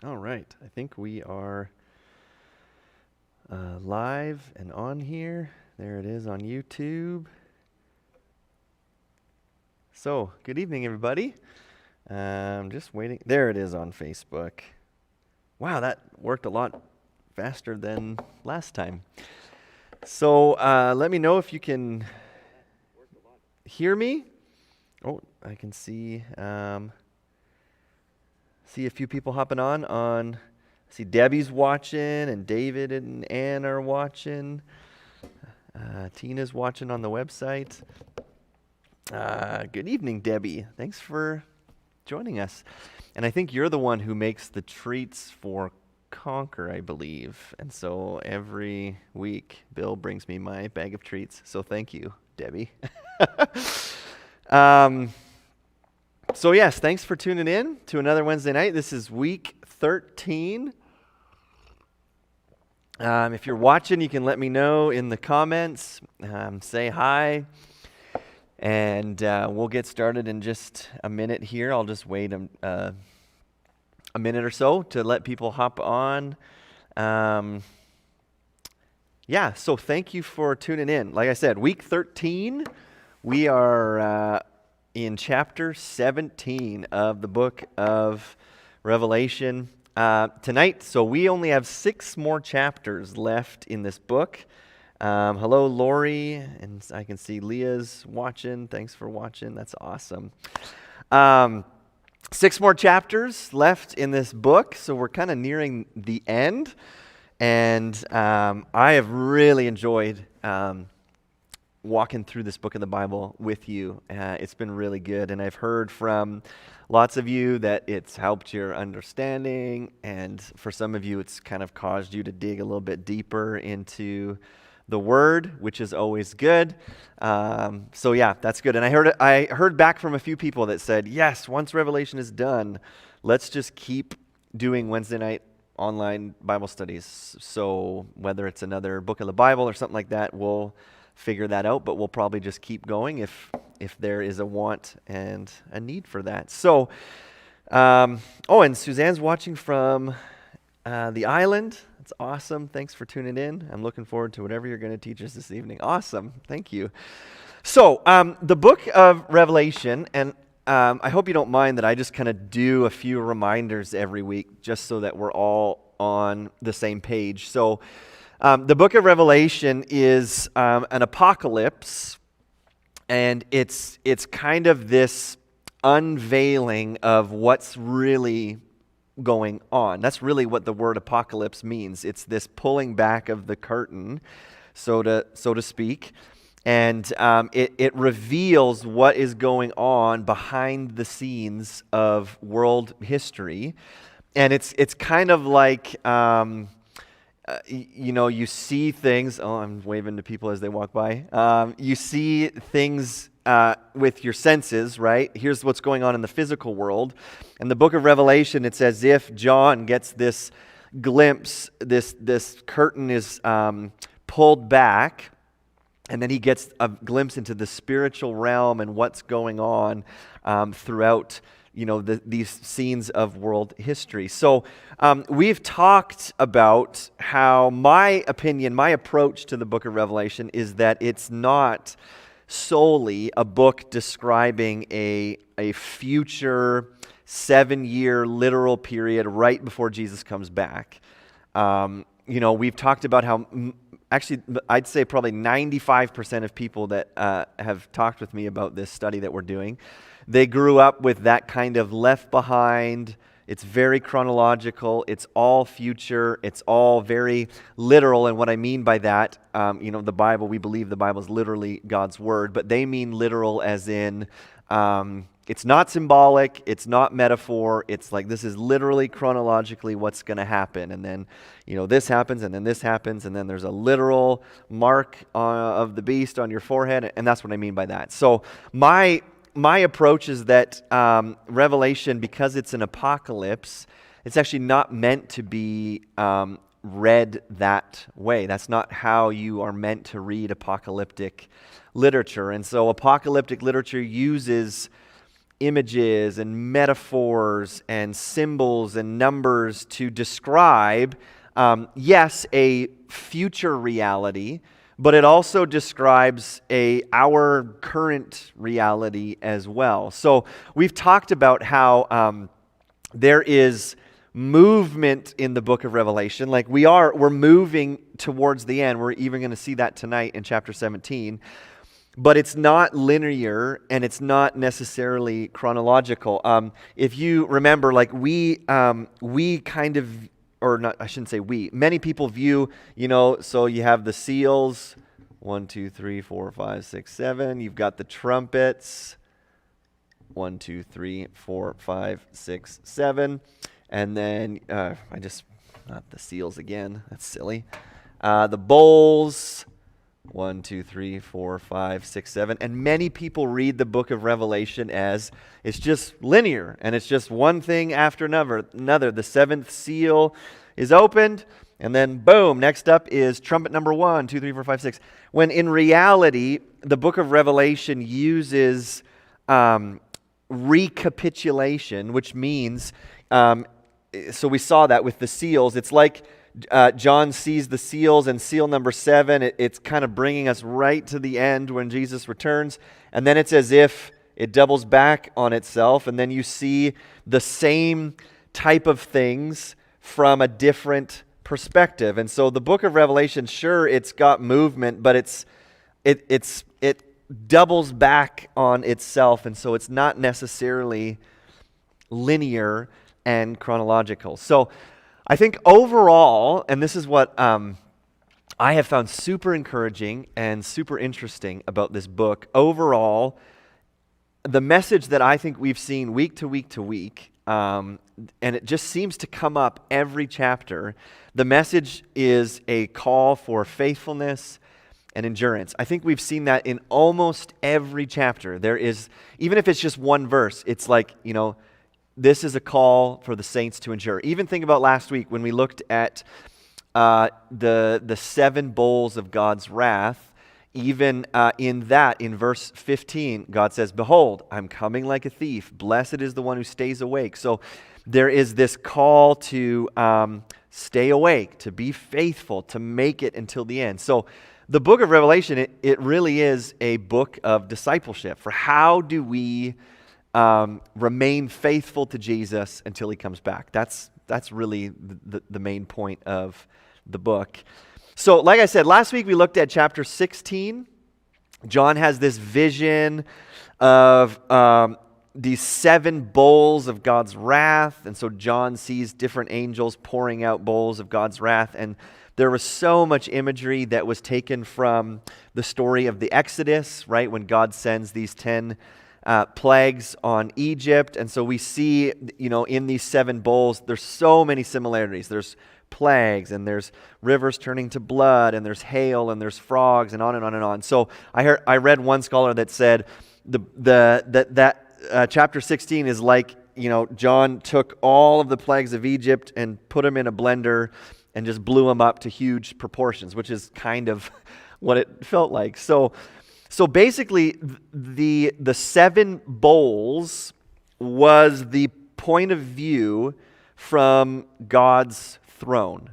All right, I think we are live and on here. There it is on YouTube. So, good evening, everybody. Just waiting. There it is on Facebook. Wow, that worked a lot faster than last time. So, let me know if you can hear me. Oh, I can see a few people hopping on. I see Debbie's watching, and David and Ann are watching. Tina's watching on the website. Good evening, Debbie. Thanks for joining us. And I think you're the one who makes the treats for Conquer, I believe. And so every week, Bill brings me my bag of treats. So thank you, Debbie. um, so, yes, thanks for tuning in to another Wednesday night. This is week 13. If you're watching, you can let me know in the comments. Say hi. And we'll get started in just a minute here. I'll just wait a minute or so to let people hop on. So thank you for tuning in. Like I said, week 13, we are in chapter 17 of the book of Revelation tonight. So we only have 6 more chapters left in this book. Hello, Lori, and I can see Leah's watching. Thanks for watching. That's awesome. 6 more chapters left in this book, so we're kind of nearing the end. And I have really enjoyed walking through this book of the Bible with you. It's been really good, and I've heard from lots of you that it's helped your understanding, and for some of you, it's kind of caused you to dig a little bit deeper into the Word, which is always good. So yeah, that's good. And I heard back from a few people that said, yes, once Revelation is done, let's just keep doing Wednesday night online Bible studies. So whether it's another book of the Bible or something like that, we'll figure that out, but we'll probably just keep going if there is a want and a need for that. So, and Suzanne's watching from the island. That's awesome. Thanks for tuning in. I'm looking forward to whatever you're going to teach us this evening. Awesome. Thank you. So, the book of Revelation, and I hope you don't mind that I just kind of do a few reminders every week just so that we're all on the same page. So, the book of Revelation is an apocalypse, and it's kind of this unveiling of what's really going on. That's really what the word apocalypse means. It's this pulling back of the curtain, so to speak, and it reveals what is going on behind the scenes of world history, and it's kind of like you see things. Oh, I'm waving to people as they walk by. You see things with your senses, right? Here's what's going on in the physical world. In the book of Revelation, it's as if John gets this glimpse, this curtain is pulled back, and then he gets a glimpse into the spiritual realm and what's going on throughout these scenes of world history. So we've talked about how my opinion, my approach to the book of Revelation is that it's not solely a book describing a future 7-year literal period right before Jesus comes back. We've talked about how actually, I'd say probably 95% of people that have talked with me about this study that we're doing, they grew up with that kind of left behind. It's very chronological. It's all future. It's all very literal. And what I mean by that, the Bible, we believe the Bible is literally God's word, but they mean literal as in it's not symbolic, it's not metaphor, it's like this is literally chronologically what's going to happen. And then, this happens, and then this happens, and then there's a literal mark of the beast on your forehead, and that's what I mean by that. So my approach is that Revelation, because it's an apocalypse, it's actually not meant to be read that way. That's not how you are meant to read apocalyptic literature. And so apocalyptic literature uses images and metaphors and symbols and numbers to describe, yes, a future reality, but it also describes our current reality as well. So we've talked about how there is movement in the book of Revelation. Like we're moving towards the end. We're even going to see that tonight in chapter 17. But it's not linear and it's not necessarily chronological. If you remember, like we kind of, or not, I shouldn't say we, many people view, so you have the seals, 1, 2, 3, 4, 5, 6, 7. You've got the trumpets, 1, 2, 3, 4, 5, 6, 7. And then, not the seals again, that's silly. The bowls, 1, 2, 3, 4, 5, 6, 7. And many people read the book of Revelation as it's just linear and it's just one thing after another. The seventh seal is opened, and then boom, next up is trumpet number 1, 2, 3, 4, 5, 6. When in reality, the book of Revelation uses recapitulation, which means, so we saw that with the seals. It's like John sees the seals, and seal number 7, it's kind of bringing us right to the end when Jesus returns. And then it's as if it doubles back on itself, and then you see the same type of things from a different perspective. And so the book of Revelation, sure, it's got movement, but it doubles back on itself, and so it's not necessarily linear and chronological. So I think overall, and this is what I have found super encouraging and super interesting about this book, overall, the message that I think we've seen week to week to week, and it just seems to come up every chapter, the message is a call for faithfulness and endurance. I think we've seen that in almost every chapter. There is, even if it's just one verse, it's like, this is a call for the saints to endure. Even think about last week when we looked at the 7 bowls of God's wrath. Even in verse 15, God says, "Behold, I'm coming like a thief. Blessed is the one who stays awake." So there is this call to stay awake, to be faithful, to make it until the end. So the book of Revelation, it really is a book of discipleship for how do we remain faithful to Jesus until he comes back. That's really the main point of the book. So like I said, last week we looked at chapter 16. John has this vision of these 7 bowls of God's wrath. And so John sees different angels pouring out bowls of God's wrath. And there was so much imagery that was taken from the story of the Exodus, right? When God sends these 10 plagues on Egypt. And so we see, in these 7 bowls, there's so many similarities. There's plagues, and there's rivers turning to blood, and there's hail, and there's frogs, and on and on and on. So I read one scholar that said that chapter 16 is like, John took all of the plagues of Egypt and put them in a blender and just blew them up to huge proportions, which is kind of what it felt like. So basically, the 7 bowls was the point of view from God's throne,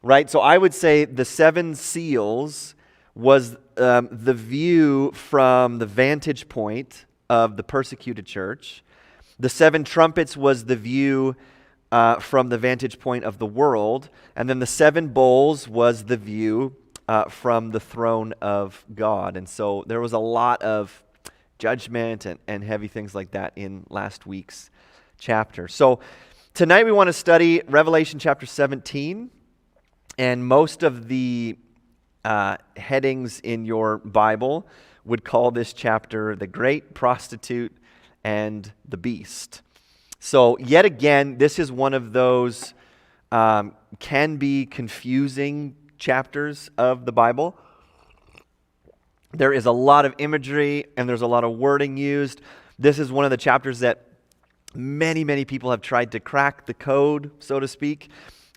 right? So I would say the 7 seals was the view from the vantage point of the persecuted church. The 7 trumpets was the view from the vantage point of the world. And then the 7 bowls was the view from the throne of God. And so there was a lot of judgment and heavy things like that in last week's chapter. So tonight we want to study Revelation chapter 17, and most of the headings in your Bible would call this chapter the Great Prostitute and the Beast. So yet again, this is one of those can be confusing chapters of the Bible. There is a lot of imagery and there's a lot of wording used. This is one of the chapters that many people have tried to crack the code, so to speak,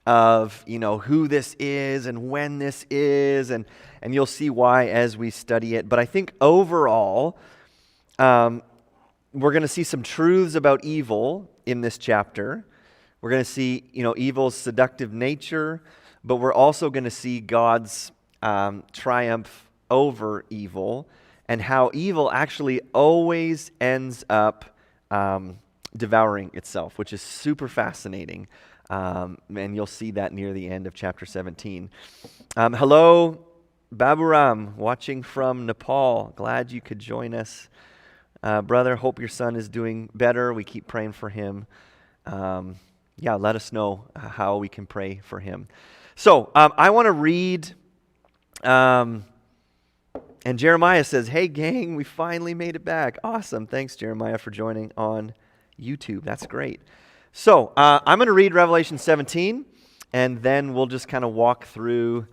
of who this is and when this is, and you'll see why as we study it. But I think overall, we're going to see some truths about evil in this chapter. We're going to see, evil's seductive nature, but we're also going to see God's triumph over evil and how evil actually always ends up devouring itself, which is super fascinating. And you'll see that near the end of chapter 17. Hello, Baburam, watching from Nepal. Glad you could join us. Brother, hope your son is doing better. We keep praying for him. Let us know how we can pray for him. So I want to read, and Jeremiah says, "Hey gang, we finally made it back." Awesome. Thanks, Jeremiah, for joining on YouTube. That's great. So I'm going to read Revelation 17, and then we'll just kind of walk through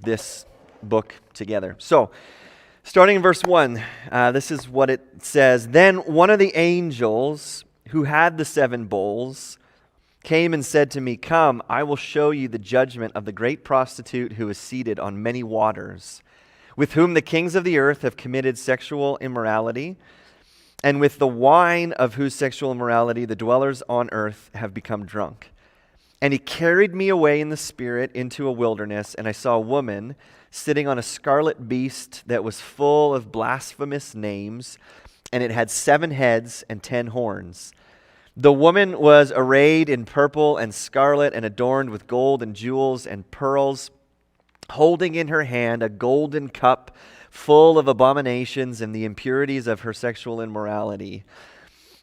this book together. So starting in verse 1, this is what it says. Then one of the angels who had the 7 bowls came and said to me, "Come, I will show you the judgment of the great prostitute who is seated on many waters, with whom the kings of the earth have committed sexual immorality, and with the wine of whose sexual immorality the dwellers on earth have become drunk." And he carried me away in the spirit into a wilderness, and I saw a woman sitting on a scarlet beast that was full of blasphemous names, and it had 7 heads and 10 horns. The woman was arrayed in purple and scarlet and adorned with gold and jewels and pearls, holding in her hand a golden cup full of abominations and the impurities of her sexual immorality.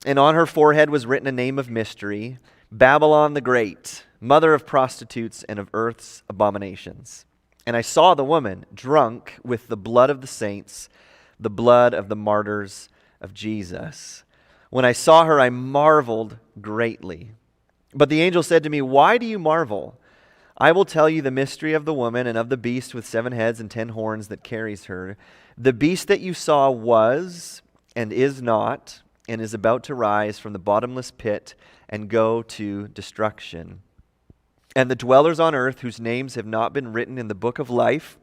And on her forehead was written a name of mystery, Babylon the Great, mother of prostitutes and of earth's abominations. And I saw the woman drunk with the blood of the saints, the blood of the martyrs of Jesus. When I saw her, I marveled greatly. But the angel said to me, "Why do you marvel? I will tell you the mystery of the woman and of the beast with 7 heads and 10 horns that carries her. The beast that you saw was and is not, and is about to rise from the bottomless pit and go to destruction. And the dwellers on earth whose names have not been written in the book of life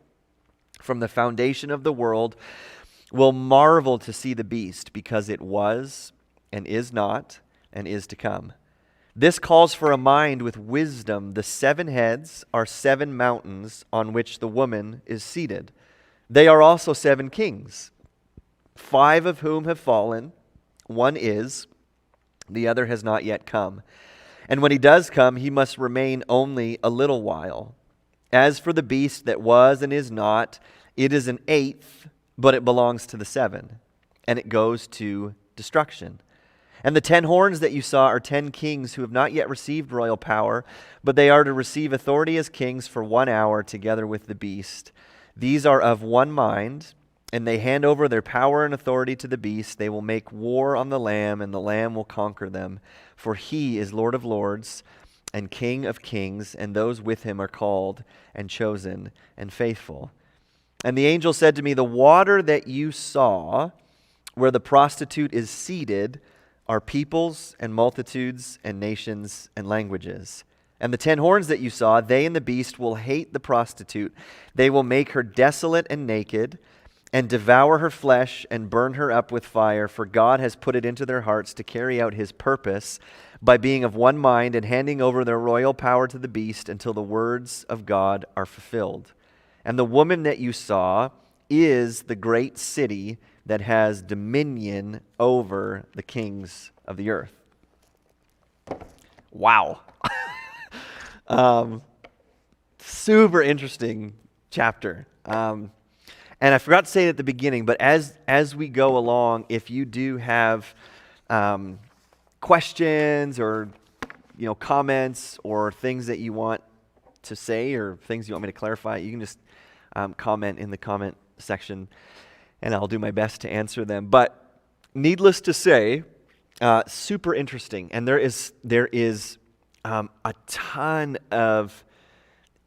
from the foundation of the world will marvel to see the beast, because it was and is not and is to come. This calls for a mind with wisdom. The 7 heads are 7 mountains on which the woman is seated. They are also 7 kings, 5 of whom have fallen. One is, the other has not yet come. And when he does come, he must remain only a little while. As for the beast that was and is not, it is an 8th, but it belongs to the 7, and it goes to destruction. And the 10 horns that you saw are 10 kings who have not yet received royal power, but they are to receive authority as kings for 1 hour together with the beast. These are of one mind, and they hand over their power and authority to the beast. They will make war on the Lamb, and the Lamb will conquer them. For he is Lord of lords and King of kings, and those with him are called and chosen and faithful. And the angel said to me, "The water that you saw, where the prostitute is seated, are peoples and multitudes and nations and languages. And the 10 horns that you saw, they and the beast will hate the prostitute. They will make her desolate and naked, and devour her flesh and burn her up with fire, for God has put it into their hearts to carry out his purpose by being of one mind and handing over their royal power to the beast until the words of God are fulfilled. And the woman that you saw is the great city that has dominion over the kings of the earth." Wow. Super interesting chapter. And I forgot to say it at the beginning, but as we go along, if you do have questions or comments or things that you want to say or things you want me to clarify, you can just comment in the comment section, and I'll do my best to answer them. But needless to say, super interesting, and there is a ton of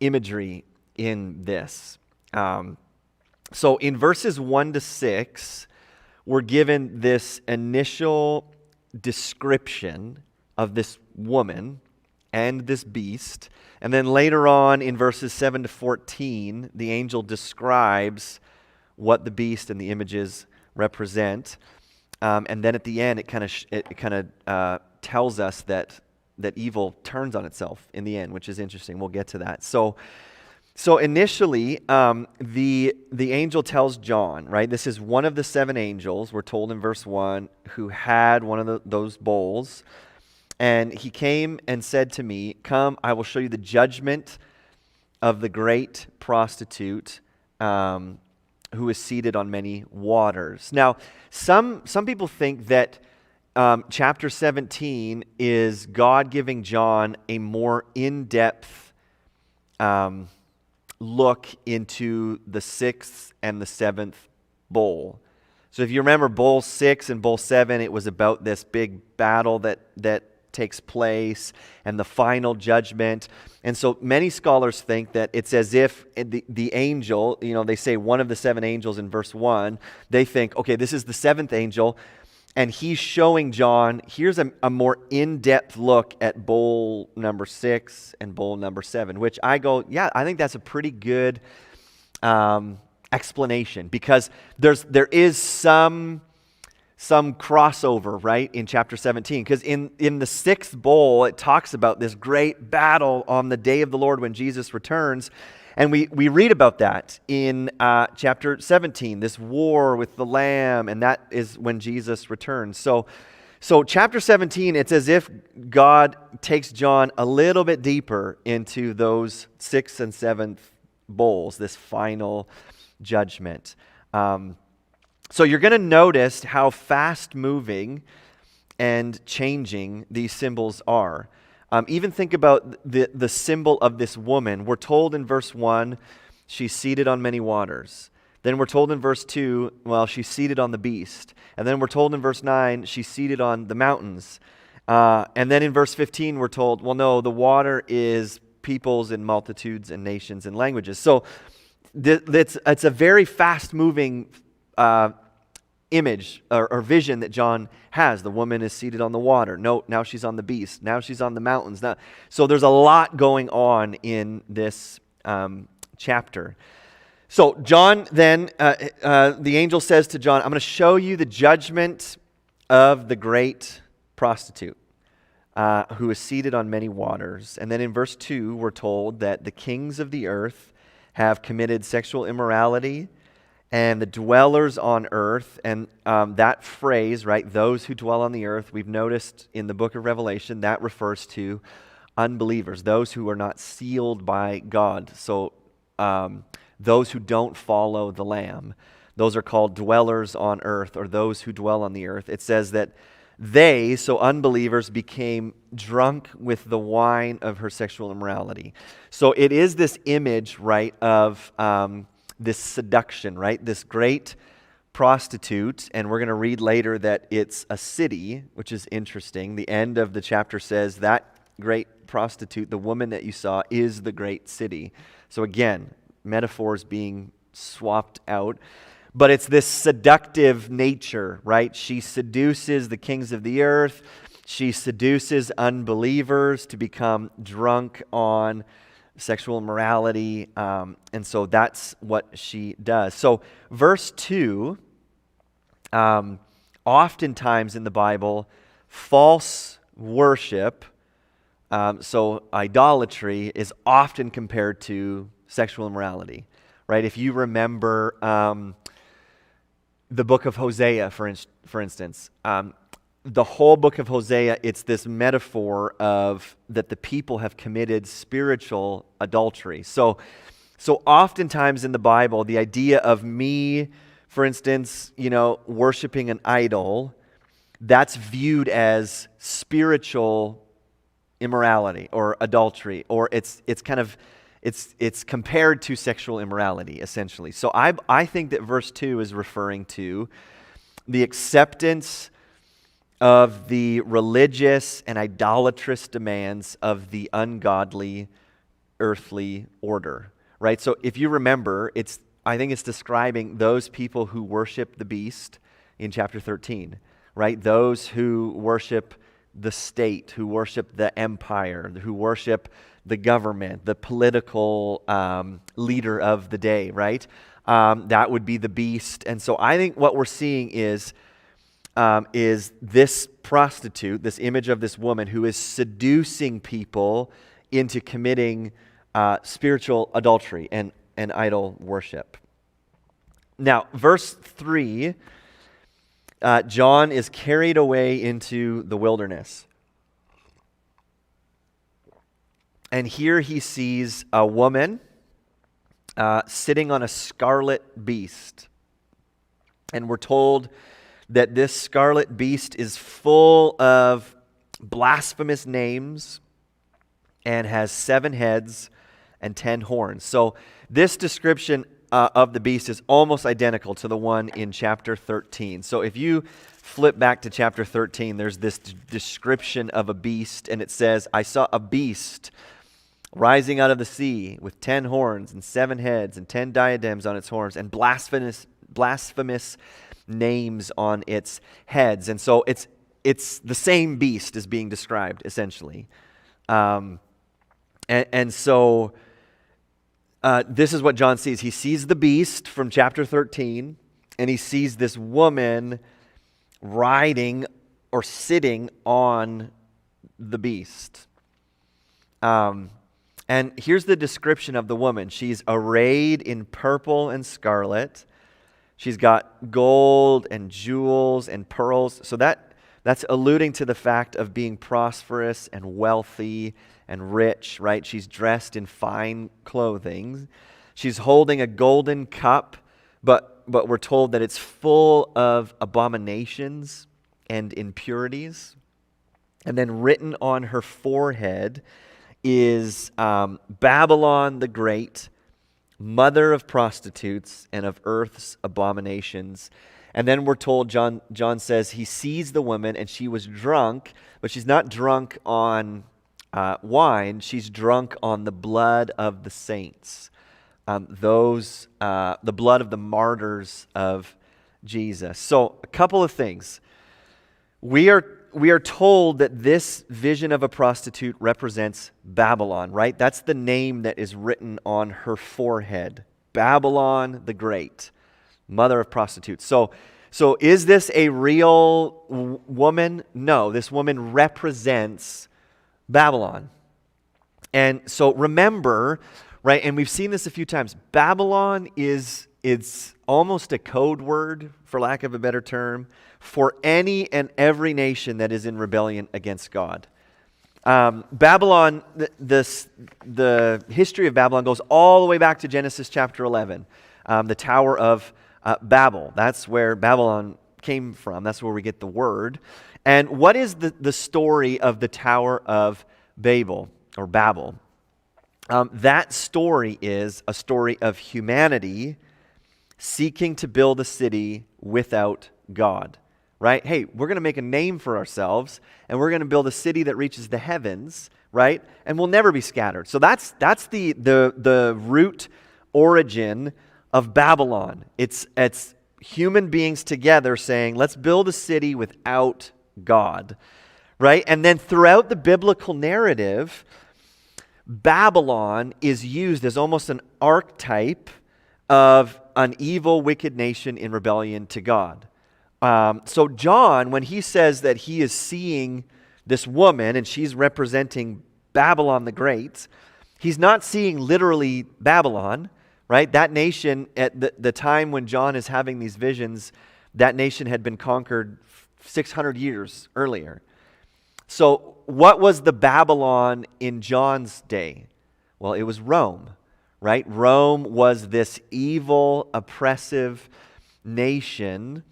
imagery in this. So in verses 1 to 6, we're given this initial description of this woman and this beast. And then later on in verses 7 to 14, the angel describes what the beast and the images represent. And then at the end, it kind of tells us that evil turns on itself in the end, which is interesting. We'll get to that. So initially, the angel tells John, right? This is one of the 7 angels, we're told in verse 1, who had one of those bowls. And he came and said to me, "Come, I will show you the judgment of the great prostitute who is seated on many waters." Now, some people think that chapter 17 is God giving John a more in-depth look into the 6th and the 7th bowl. So if you remember bowl 6 and bowl 7, it was about this big battle that takes place and the final judgment. And so many scholars think that it's as if the angel, they say one of the 7 angels in verse 1, they think, okay, this is the 7th angel, and he's showing John, here's a more in-depth look at bowl number 6 and bowl number 7, which I go, yeah, I think that's a pretty good explanation, because there is some crossover, right, in chapter 17, because in the 6th bowl, it talks about this great battle on the day of the Lord when Jesus returns. And we read about that in chapter 17, this war with the Lamb, and that is when Jesus returns. So chapter 17, it's as if God takes John a little bit deeper into those 6th and 7th bowls, this final judgment. So you're going to notice how fast-moving and changing these symbols are. Even think about the symbol of this woman. We're told in verse 1, she's seated on many waters. Then we're told in verse 2, well, she's seated on the beast. And then we're told in verse 9, she's seated on the mountains. And then in verse 15, we're told, well, no, the water is peoples and multitudes and nations and languages. So it's a very fast-moving image or vision that John has. The woman is seated on the water. No, now she's on the beast. Now she's on the mountains. So there's a lot going on in this chapter. So John then, the angel says to John, I'm going to show you the judgment of the great prostitute who is seated on many waters. And then in verse 2, we're told that the kings of the earth have committed sexual immorality, and the dwellers on earth, and that phrase, right, those who dwell on the earth, we've noticed in the book of Revelation, that refers to unbelievers, those who are not sealed by God. So those who don't follow the Lamb, those are called dwellers on earth, or those who dwell on the earth. It says that they, so unbelievers, became drunk with the wine of her sexual immorality. So it is this image, right, of this seduction, right? This great prostitute, and we're going to read later that it's a city, which is interesting. The end of the chapter says that great prostitute, the woman that you saw, is the great city. So again, metaphors being swapped out. But it's this seductive nature, right? She seduces the kings of the earth. She seduces unbelievers to become drunk on sexual immorality, and so that's what she does. So verse 2, oftentimes in the Bible, false worship, so idolatry, is often compared to sexual immorality, right? If you remember the book of Hosea, for instance, the whole book of Hosea, it's this metaphor of that the people have committed spiritual adultery. So oftentimes in the Bible, the idea of me, for instance, worshiping an idol, that's viewed as spiritual immorality or adultery, or it's compared to sexual immorality, essentially. So I think that verse 2 is referring to the acceptance of the religious and idolatrous demands of the ungodly earthly order, right? So if you remember, I think it's describing those people who worship the beast in chapter 13, right? Those who worship the state, who worship the empire, who worship the government, the political leader of the day, right? That would be the beast. And so I think what we're seeing is is this prostitute, this image of this woman who is seducing people into committing spiritual adultery and idol worship. Now, verse 3, John is carried away into the wilderness. And here he sees a woman sitting on a scarlet beast. And we're told that this scarlet beast is full of blasphemous names and has 7 heads and 10 horns. So this description of the beast is almost identical to the one in chapter 13. So if you flip back to chapter 13, there's this description of a beast, and it says, I saw a beast rising out of the sea with 10 horns and 7 heads and 10 diadems on its horns and blasphemous names on its heads. And so it's the same beast is being described, essentially. And so this is what John sees. He sees the beast from chapter 13, and he sees this woman riding or sitting on the beast. And here's the description of the woman. She's arrayed in purple and scarlet. She's got gold and jewels and pearls. So that's alluding to the fact of being prosperous and wealthy and rich, right? She's dressed in fine clothing. She's holding a golden cup, but we're told that it's full of abominations and impurities. And then written on her forehead is Babylon the Great, mother of prostitutes and of earth's abominations. And then we're told, John says, he sees the woman and she was drunk, but she's not drunk on wine. She's drunk on the blood of the saints, the blood of the martyrs of Jesus. So a couple of things. We are told that this vision of a prostitute represents Babylon, right? That's the name that is written on her forehead. Babylon the Great, mother of prostitutes. So is this a real woman? No, this woman represents Babylon. And so remember, right, and we've seen this a few times, Babylon it's almost a code word, for lack of a better term, for any and every nation that is in rebellion against God. Babylon, the history of Babylon goes all the way back to Genesis chapter 11, the Tower of Babel. That's where Babylon came from. That's where we get the word. And what is the story of the Tower of Babel, or Babel? That story is a story of humanity seeking to build a city without God, right? Hey, we're going to make a name for ourselves, and we're going to build a city that reaches the heavens, right? And we'll never be scattered. So that's the root origin of Babylon. It's human beings together saying, let's build a city without God, right? And then throughout the biblical narrative, Babylon is used as almost an archetype of an evil, wicked nation in rebellion to God. So John, when he says that he is seeing this woman and she's representing Babylon the Great, he's not seeing literally Babylon, right? That nation, at the time when John is having these visions, that nation had been conquered 600 years earlier. So what was the Babylon in John's day? Well, it was Rome, right? Rome was this evil, oppressive nation.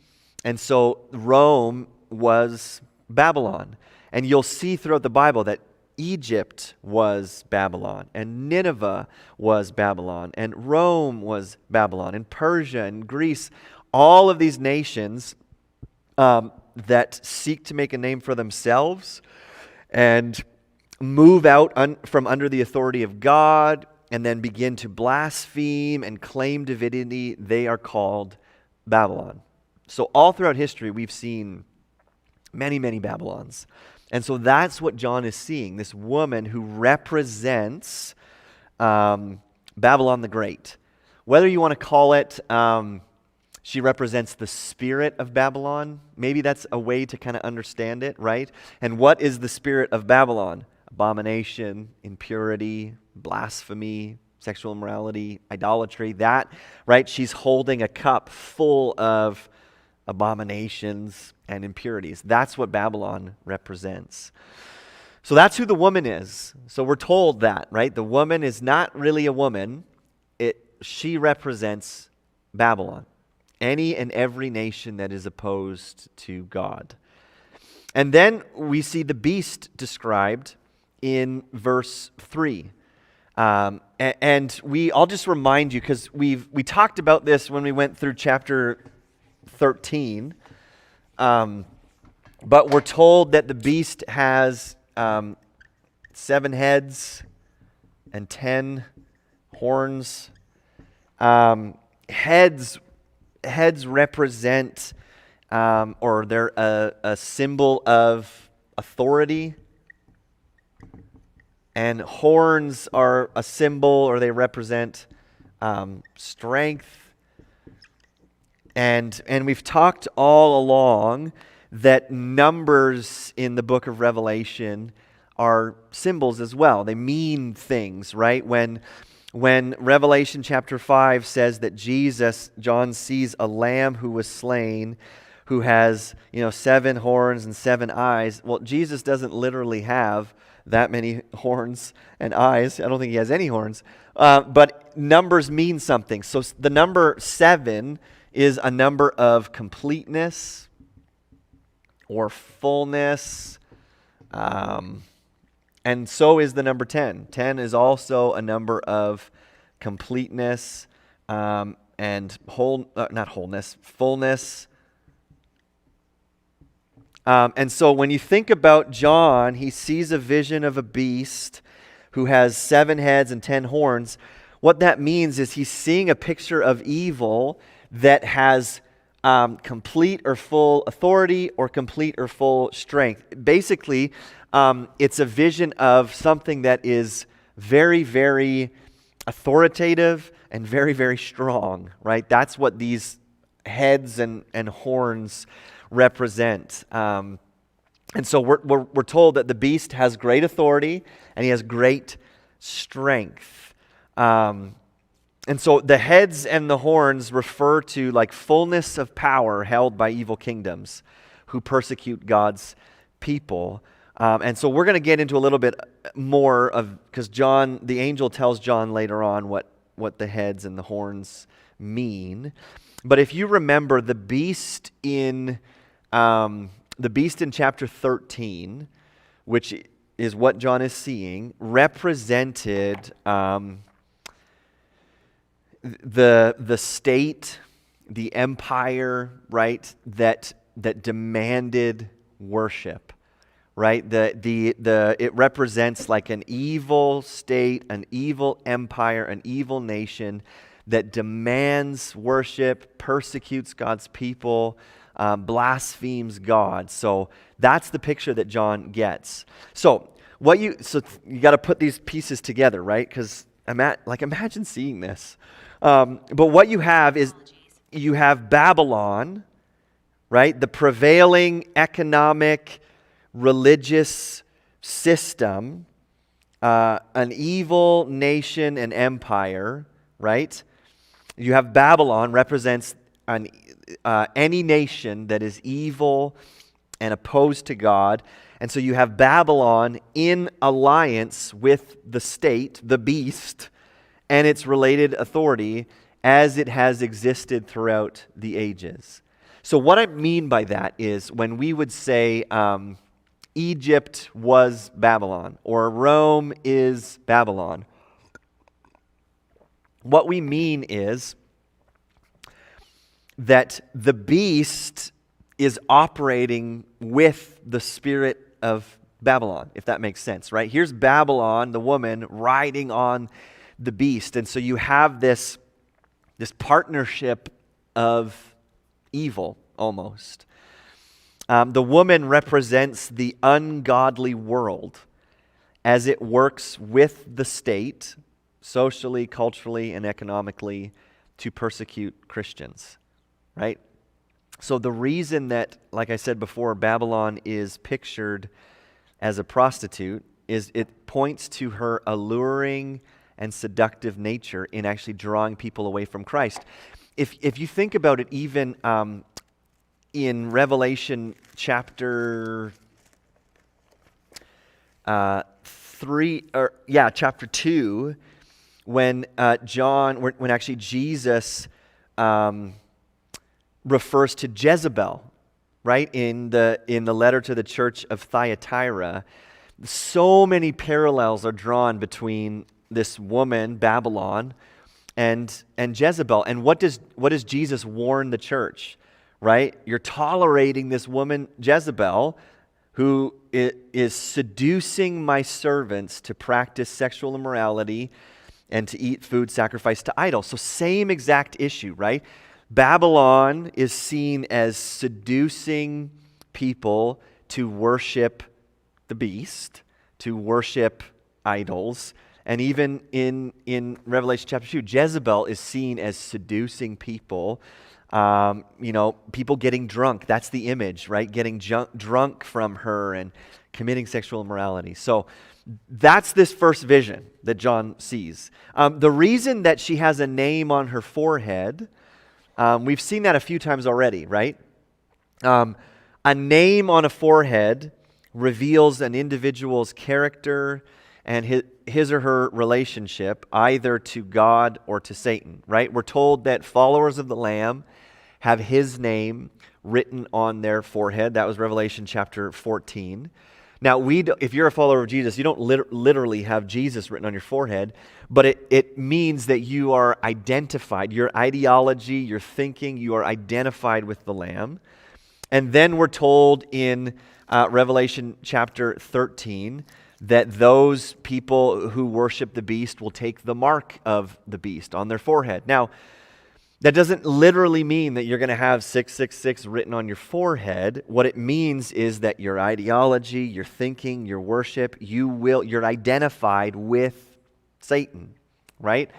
And so Rome was Babylon. And you'll see throughout the Bible that Egypt was Babylon, and Nineveh was Babylon, and Rome was Babylon, and Persia and Greece, all of these nations that seek to make a name for themselves and move out from under the authority of God and then begin to blaspheme and claim divinity, they are called Babylon. So all throughout history, we've seen many, many Babylons. And so that's what John is seeing, this woman who represents Babylon the Great. Whether you want to call it She represents the spirit of Babylon. Maybe that's a way to kind of understand it, right? And what is the spirit of Babylon? Abomination, impurity, blasphemy, sexual immorality, idolatry, that, right? She's holding a cup full of abominations and impurities. That's what Babylon represents. So that's who the woman is. So we're told that, right? The woman is not really a woman. She represents Babylon, any and every nation that is opposed to God. And then we see the beast described in verse 3. I'll just remind you, because we talked about this when we went through chapter 13, but we're told that the beast has 7 heads and 10 horns. Heads represent, or they're a symbol of authority, and horns are a symbol, or they represent strength. And we've talked all along that numbers in the book of Revelation are symbols as well. They mean things, right? When Revelation chapter 5 says that John sees a lamb who was slain, who has, 7 horns and 7 eyes. Well, Jesus doesn't literally have that many horns and eyes. I don't think he has any horns. But numbers mean something. So the number 7 is a number of completeness or fullness. And so is the number 10. 10 is also a number of completeness and fullness. And so when you think about John, he sees a vision of a beast who has 7 heads and 10 horns. What that means is he's seeing a picture of evil that has complete or full authority or complete or full strength. Basically, it's a vision of something that is very, very authoritative and very, very strong, right? That's what these heads and horns represent. And so we're told that the beast has great authority and he has great strength. And so the heads and the horns refer to like fullness of power held by evil kingdoms who persecute God's people. And so we're going to get into a little bit more of, because John, the angel tells John later on what the heads and the horns mean. But if you remember, the beast in chapter 13, which is what John is seeing, represented the state, the empire, right, that demanded worship. Right? It represents like an evil state, an evil empire, an evil nation that demands worship, persecutes God's people, blasphemes God. So that's the picture that John gets. So you got to put these pieces together, right? Because imagine seeing this. But what you have is you have Babylon, right? The prevailing economic, religious system, an evil nation and empire, right? You have Babylon represents any nation that is evil and opposed to God. And so you have Babylon in alliance with the state, the beast, and its related authority as it has existed throughout the ages. So what I mean by that is when we would say Egypt was Babylon or Rome is Babylon, what we mean is that the beast is operating with the spirit of Babylon, if that makes sense, right? Here's Babylon, the woman, riding on the beast. And so you have this partnership of evil, almost. The woman represents the ungodly world as it works with the state, socially, culturally, and economically, to persecute Christians. right? So the reason that, like I said before, Babylon is pictured as a prostitute is it points to her alluring and seductive nature in actually drawing people away from Christ. If you think about it, even in Revelation chapter chapter 2, when actually Jesus refers to Jezebel, right, in the letter to the church of Thyatira, so many parallels are drawn between this woman, Babylon, and Jezebel. And what does Jesus warn the church, right? You're tolerating this woman, Jezebel, who is seducing my servants to practice sexual immorality and to eat food sacrificed to idols. So same exact issue, right? Babylon is seen as seducing people to worship the beast, to worship idols. And even in Revelation chapter 2, Jezebel is seen as seducing people. People getting drunk. That's the image, right? Getting drunk from her and committing sexual immorality. So that's this first vision that John sees. The reason that she has a name on her forehead, we've seen that a few times already, right? A name on a forehead reveals an individual's character and his or her relationship either to God or to Satan, right? We're told that followers of the Lamb have his name written on their forehead. That was Revelation chapter 14. Now, if you're a follower of Jesus, you don't literally have Jesus written on your forehead, but it means that you are identified. Your ideology, your thinking, you are identified with the Lamb. And then we're told in Revelation chapter 13 that those people who worship the beast will take the mark of the beast on their forehead. Now, that doesn't literally mean that you're going to have 666 written on your forehead. What it means is that your ideology, your thinking, your worship, you're identified with Satan, right?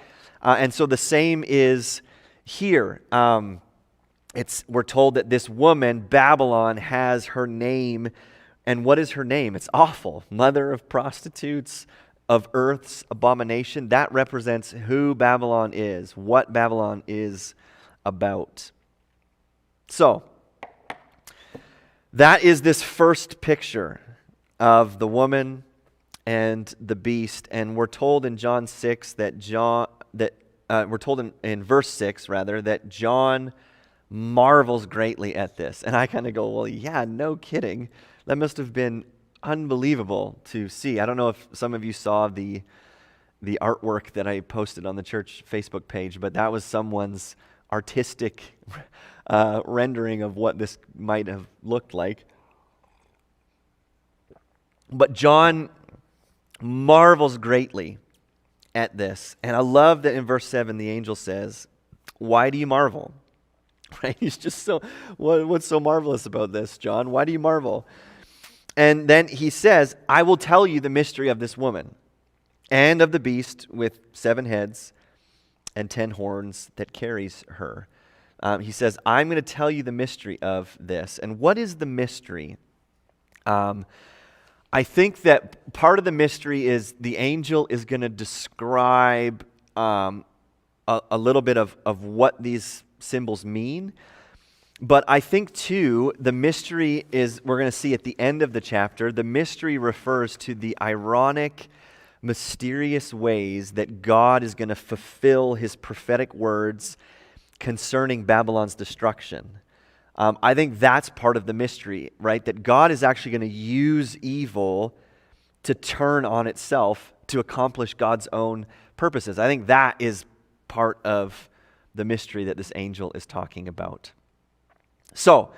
And so the same is here. We're told that this woman, Babylon, has her name. And what is her name? It's awful. Mother of prostitutes, of earth's abomination. That represents who Babylon is, what Babylon is about. So, that is this first picture of the woman and the beast. And we're told in John 6 we're told in verse 6 rather, that John marvels greatly at this. And I kind of go, well, yeah, no kidding. That must have been unbelievable to see. I don't know if some of you saw the artwork that I posted on the church Facebook page, but that was someone's artistic rendering of what this might have looked like. But John marvels greatly at this. And I love that in verse 7 the angel says, "Why do you marvel?" Right? He's just so, what's so marvelous about this, John? Why do you marvel? And then he says, "I will tell you the mystery of this woman and of the beast with 7 heads and 10 horns that carries her." He says, "I'm going to tell you the mystery of this." And what is the mystery? I think that part of the mystery is the angel is going to describe a little bit of what these symbols mean. But I think, too, the mystery is, we're going to see at the end of the chapter, the mystery refers to the ironic, mysterious ways that God is going to fulfill his prophetic words concerning Babylon's destruction. I think that's part of the mystery, right? That God is actually going to use evil to turn on itself to accomplish God's own purposes. I think that is part of the mystery that this angel is talking about. So,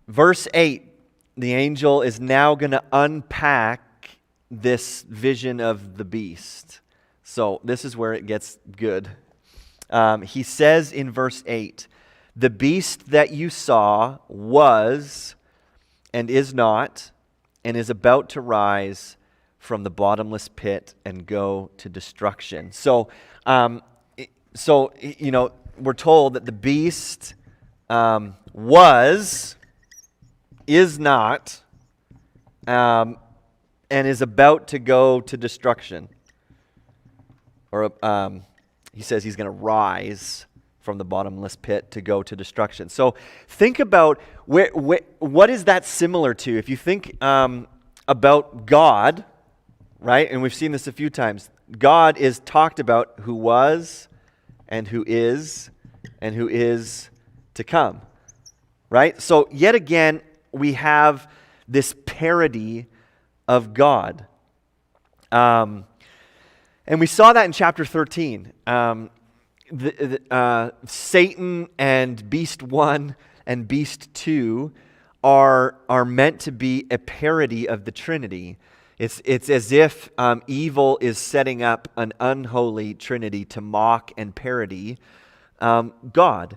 verse 8, the angel is now going to unpack this vision of the beast. So, this is where it gets good. He says in verse 8, "The beast that you saw was and is not and is about to rise from the bottomless pit and go to destruction." So, we're told that the beast was, is not, and is about to go to destruction. Or he says he's going to rise from the bottomless pit to go to destruction. So think about what is that similar to? If you think about God, right? And we've seen this a few times. God is talked about who was and who is to come, right? So yet again, we have this parody of God. And we saw that in chapter 13. Satan and Beast 1 and Beast 2 are meant to be a parody of the Trinity. It's as if evil is setting up an unholy Trinity to mock and parody God.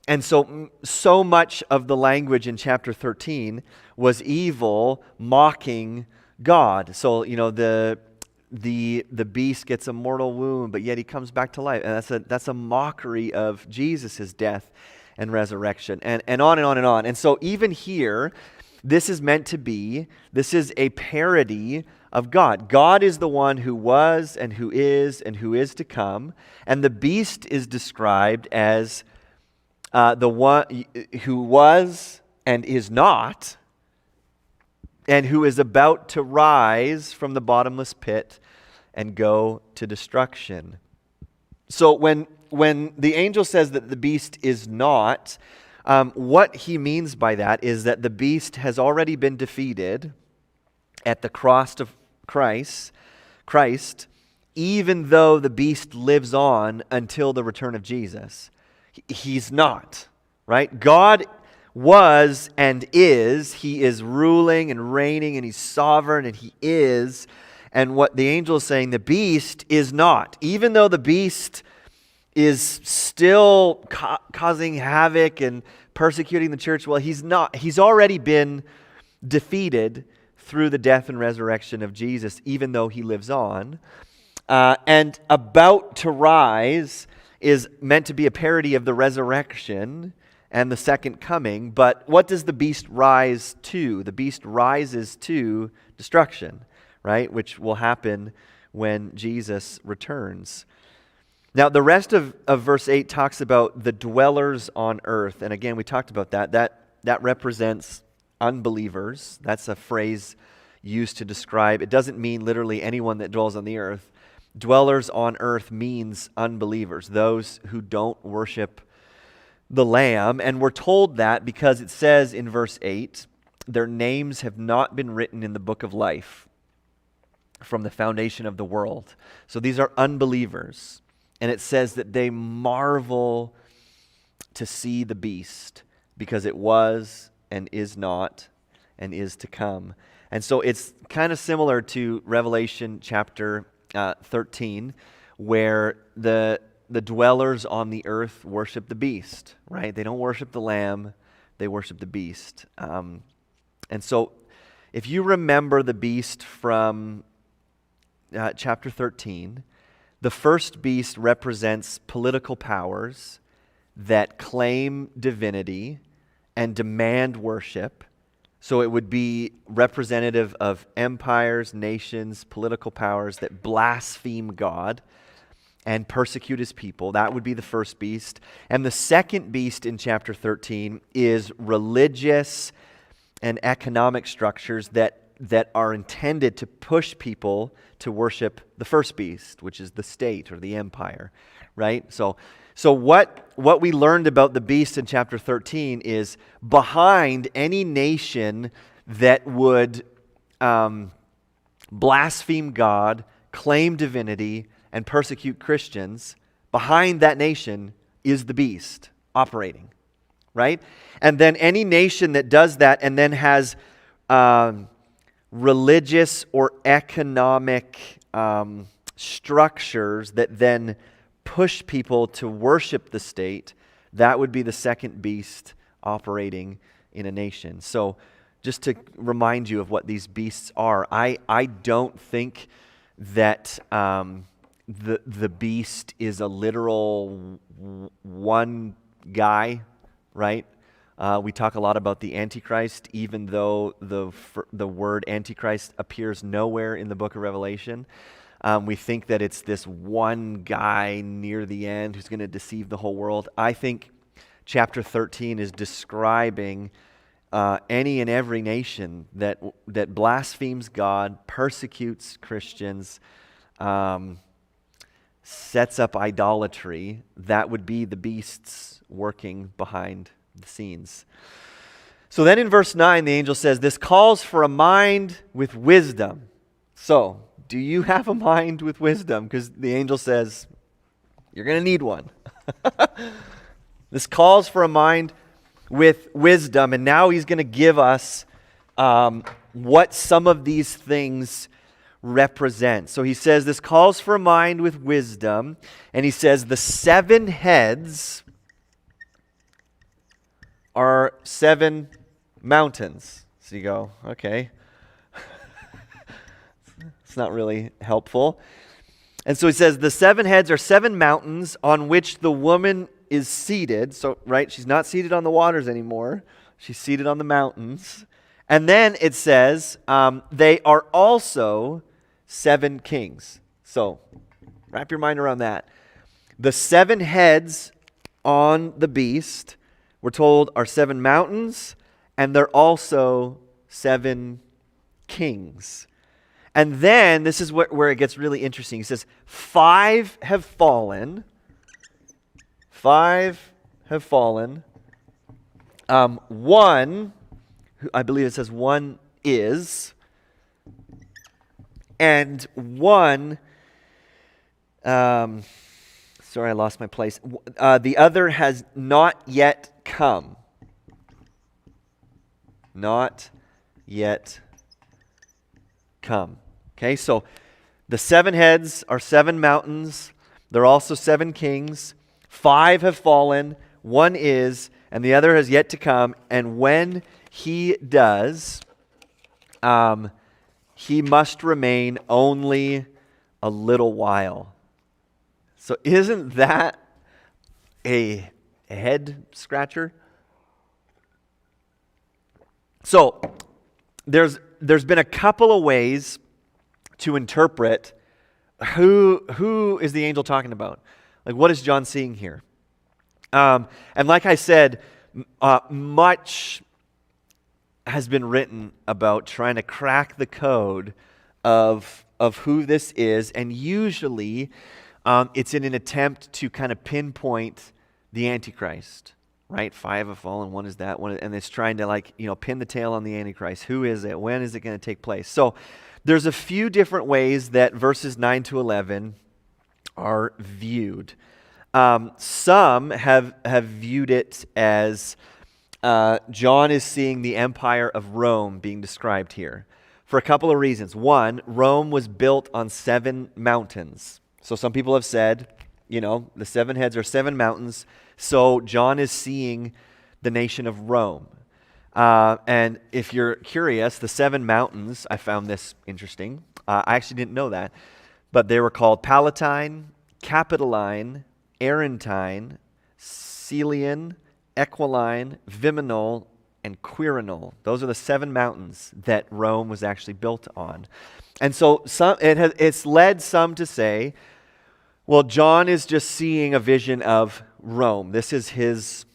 And so much of the language in chapter 13 was evil mocking God. So, the beast gets a mortal wound, but yet he comes back to life. And that's a mockery of Jesus' death and resurrection, and on and on and on. And so even here, this is a parody of God. God is the one who was and who is to come. And the beast is described as the one who was and is not, and who is about to rise from the bottomless pit and go to destruction. So when the angel says that the beast is not, what he means by that is that the beast has already been defeated at the cross of Christ, even though the beast lives on until the return of Jesus. He's not, right? God was and is. He is ruling and reigning, and he's sovereign, and he is. And what the angel is saying, the beast is not. Even though the beast is still causing havoc and persecuting the church, well, he's not. He's already been defeated through the death and resurrection of Jesus, even though he lives on. And about to rise is meant to be a parody of the resurrection and the second coming. But what does the beast rise to? The beast rises to destruction, right? Which will happen when Jesus returns. Now, the rest of verse 8 talks about the dwellers on earth. And again, we talked about that. That represents unbelievers. That's a phrase used to describe. It doesn't mean literally anyone that dwells on the earth. Dwellers on earth means unbelievers, those who don't worship the Lamb. And we're told that because it says in verse 8, their names have not been written in the book of life from the foundation of the world. So these are unbelievers. And it says that they marvel to see the beast because it was and is not and is to come. And so it's kind of similar to Revelation chapter 13, where the dwellers on the earth worship the beast, right? They don't worship the Lamb, they worship the beast. And so if you remember the beast from chapter 13, the first beast represents political powers that claim divinity and demand worship. So it would be representative of empires, nations, political powers that blaspheme God and persecute his people. That would be the first beast. And the second beast in chapter 13 is religious and economic structures that are intended to push people to worship the first beast, which is the state or the empire, right? So what we learned about the beast in chapter 13 is behind any nation that would blaspheme God, claim divinity, and persecute Christians, behind that nation is the beast operating, right? And then any nation that does that and then has religious or economic structures that then push people to worship the state, that would be the second beast operating in a nation. So just to remind you of what these beasts are, I don't think that the beast is a literal one guy, right? We talk a lot about the Antichrist, even though the word Antichrist appears nowhere in the book of Revelation. We think that it's this one guy near the end who's going to deceive the whole world. I think chapter 13 is describing any and every nation that blasphemes God, persecutes Christians, sets up idolatry. That would be the beasts working behind the scenes. So then in verse 9, the angel says, this calls for a mind with wisdom. So, do you have a mind with wisdom? Because the angel says, you're going to need one. This calls for a mind with wisdom, and now he's going to give us what some of these things represent. So he says this calls for a mind with wisdom, and he says the 7 heads are 7 mountains. So you go, okay. It's not really helpful. And so he says the 7 heads are 7 mountains on which the woman is seated. So, right, she's not seated on the waters anymore. She's seated on the mountains. And then it says they are also 7 kings. So wrap your mind around that. The 7 heads on the beast, we're told, are 7 mountains, and they're also 7 kings. And then, this is where it gets really interesting. He says, 5 have fallen. 5 have fallen. 1, I believe it says 1 is. And 1, sorry, I lost my place. The other has not yet come. Not yet come. Okay, so the 7 heads are 7 mountains. They're also 7 kings. 5 have fallen. 1 is, and the other has yet to come. And when he does, he must remain only a little while. So isn't that a head scratcher? So there's been a couple of ways to interpret who is the angel talking about. Like, what is John seeing here? And like I said, much has been written about trying to crack the code of who this is, and usually it's in an attempt to kind of pinpoint the Antichrist. Right? 5 have fallen, 1 is that one, and it's trying to pin the tail on the Antichrist. Who is it? When is it going to take place? So there's a few different ways that verses 9 to 11 are viewed. Some have viewed it as John is seeing the empire of Rome being described here for a couple of reasons. One, Rome was built on 7 mountains. So some people have said, the 7 heads are 7 mountains. So John is seeing the nation of Rome. And if you're curious, the 7 mountains, I found this interesting. I actually didn't know that. But they were called Palatine, Capitoline, Aretine, Celian, Equiline, Viminal, and Quirinal. Those are the 7 mountains that Rome was actually built on. And so it's led some to say, well, John is just seeing a vision of Rome. This is his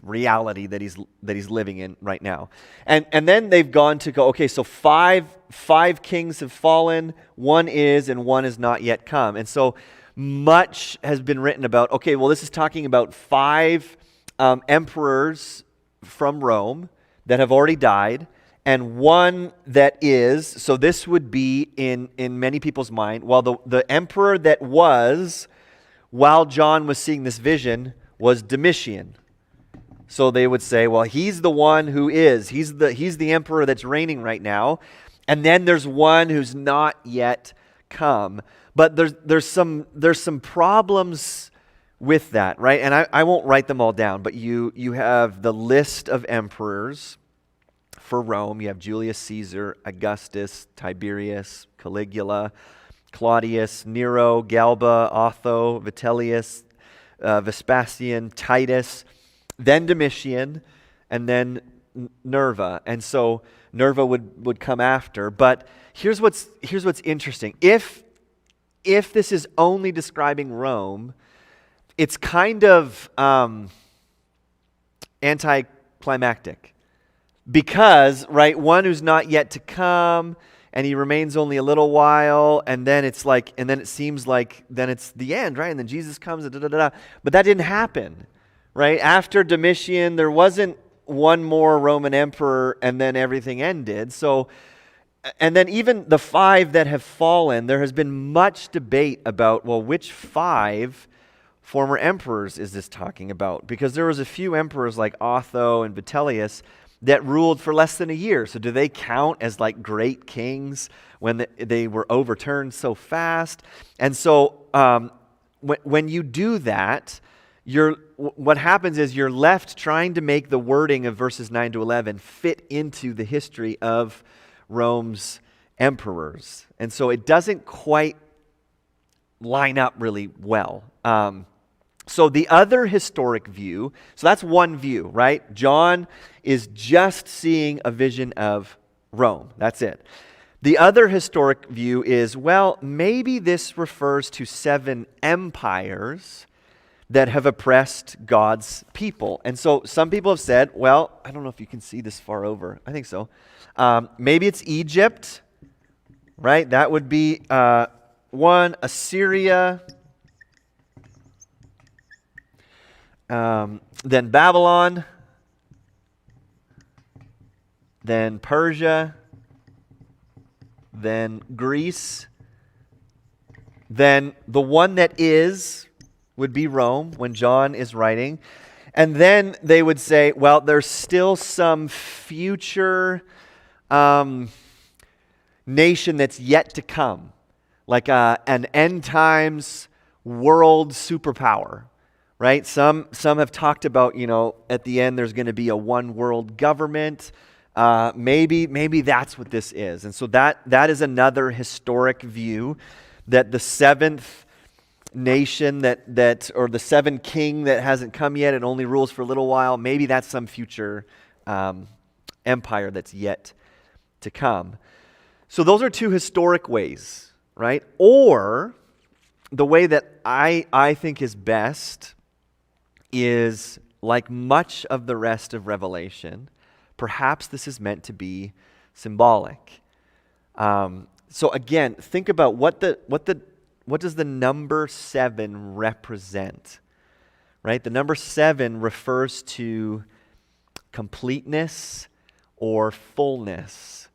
reality that he's living in right now. And then they've gone to go, okay, so five kings have fallen, 1 is, and 1 is not yet come. And so much has been written about, okay, well, this is talking about 5 emperors from Rome that have already died, and 1 that is. So this would be in many people's mind, well, the emperor that was, while John was seeing this vision, was Domitian. So they would say, well, he's the one who is. He's the emperor that's reigning right now. And then there's 1 who's not yet come. But there's some problems with that, right? And I won't write them all down, but you have the list of emperors for Rome. You have Julius Caesar, Augustus, Tiberius, Caligula. Claudius, Nero, Galba, Otho, Vitellius, Vespasian, Titus, then Domitian, and then Nerva. And so Nerva would come after. But here's what's interesting. If this is only describing Rome, it's kind of anticlimactic. Because, right, one who's not yet to come, and he remains only a little while, and then it seems like then it's the end, right? And then Jesus comes, and da-da-da-da. But that didn't happen, right? After Domitian, there wasn't one more Roman emperor, and then everything ended. So, and then even the 5 that have fallen, there has been much debate about, well, which 5 former emperors is this talking about? Because there was a few emperors like Otho and Vitellius that ruled for less than a year. So do they count as like great kings when they were overturned so fast? And so when you do that, what happens is you're left trying to make the wording of verses 9 to 11 fit into the history of Rome's emperors. And so it doesn't quite line up really well. So the other historic view, so that's one view, right? John is just seeing a vision of Rome. That's it. The other historic view is, well, maybe this refers to 7 empires that have oppressed God's people. And so some people have said, well, I don't know if you can see this far over. I think so. Maybe it's Egypt, right? That would be one, Assyria, then Babylon, then Persia, then Greece, then the one that would be Rome when John is writing. And then they would say, well, there's still some future nation that's yet to come, like an end times world superpower. Right? Some have talked about, at the end there's going to be a one world government. Maybe that's what this is. And so that is another historic view, that the 7th nation or the 7th king that hasn't come yet and only rules for a little while, maybe that's some future empire that's yet to come. So those are 2 historic ways, right? Or the way that I think is best is, like much of the rest of Revelation, perhaps this is meant to be symbolic. So again, think about what does the number 7 represent? Right? The number 7 refers to completeness or fullness.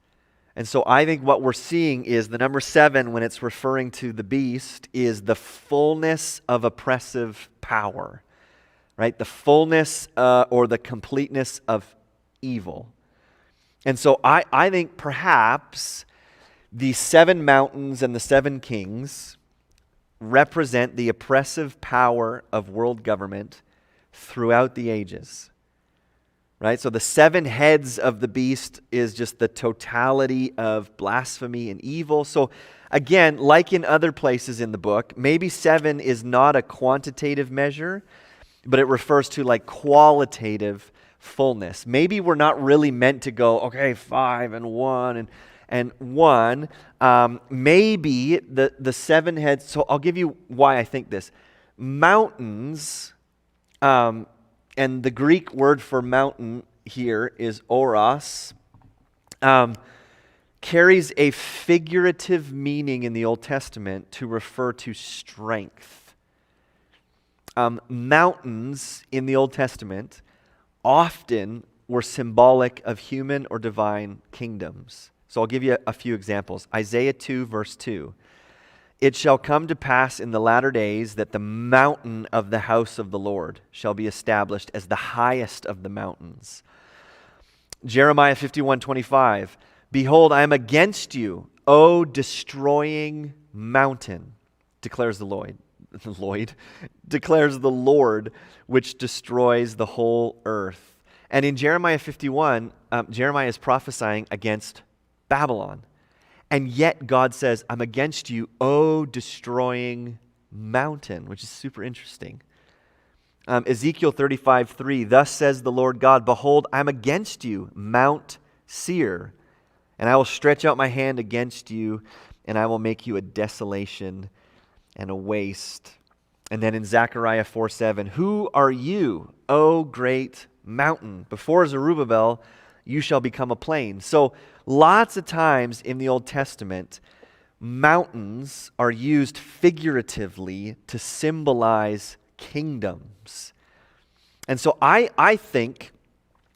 And so I think what we're seeing is the number 7, when it's referring to the beast, is the fullness of oppressive power. Right? The fullness or the completeness of evil. And so I think perhaps the 7 mountains and the 7 kings represent the oppressive power of world government throughout the ages. Right? So the 7 heads of the beast is just the totality of blasphemy and evil. So again, like in other places in the book, maybe 7 is not a quantitative measure, but it refers to like qualitative fullness. Maybe we're not really meant to go, okay, 5 and 1 and 1. Maybe the 7 heads, so I'll give you why I think this. Mountains, and the Greek word for mountain here is oros, carries a figurative meaning in the Old Testament to refer to strength. Mountains in the Old Testament often were symbolic of human or divine kingdoms. So I'll give you a few examples. Isaiah 2, verse 2. It shall come to pass in the latter days that the mountain of the house of the Lord shall be established as the highest of the mountains. Jeremiah 51:25. Behold, I am against you, O destroying mountain, declares the Lord. Declares the Lord, which destroys the whole earth. And in Jeremiah 51, Jeremiah is prophesying against Babylon. And yet God says, I'm against you, O destroying mountain, which is super interesting. Ezekiel 35:3, thus says the Lord God, behold, I'm against you, Mount Seir, and I will stretch out my hand against you, and I will make you a desolation and a waste. And then in Zechariah 4:7, who are you, O great mountain? Before Zerubbabel, you shall become a plain. So lots of times in the Old Testament, mountains are used figuratively to symbolize kingdoms. And so I think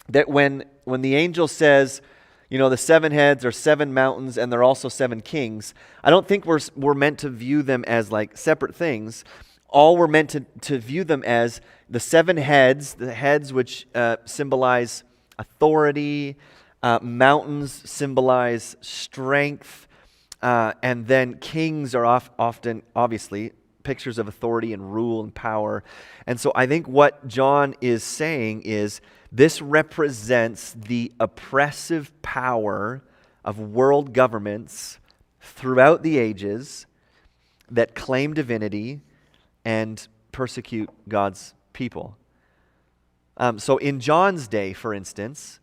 that when the angel says, the 7 heads are 7 mountains and they're also 7 kings, I don't think we're meant to view them as like separate things. All we're meant to view them as the 7 heads, the heads which symbolize authority, mountains symbolize strength, and then kings are often, obviously, pictures of authority and rule and power. And so I think what John is saying is this represents the oppressive power of world governments throughout the ages that claim divinity and persecute God's people. So in John's day, for instance,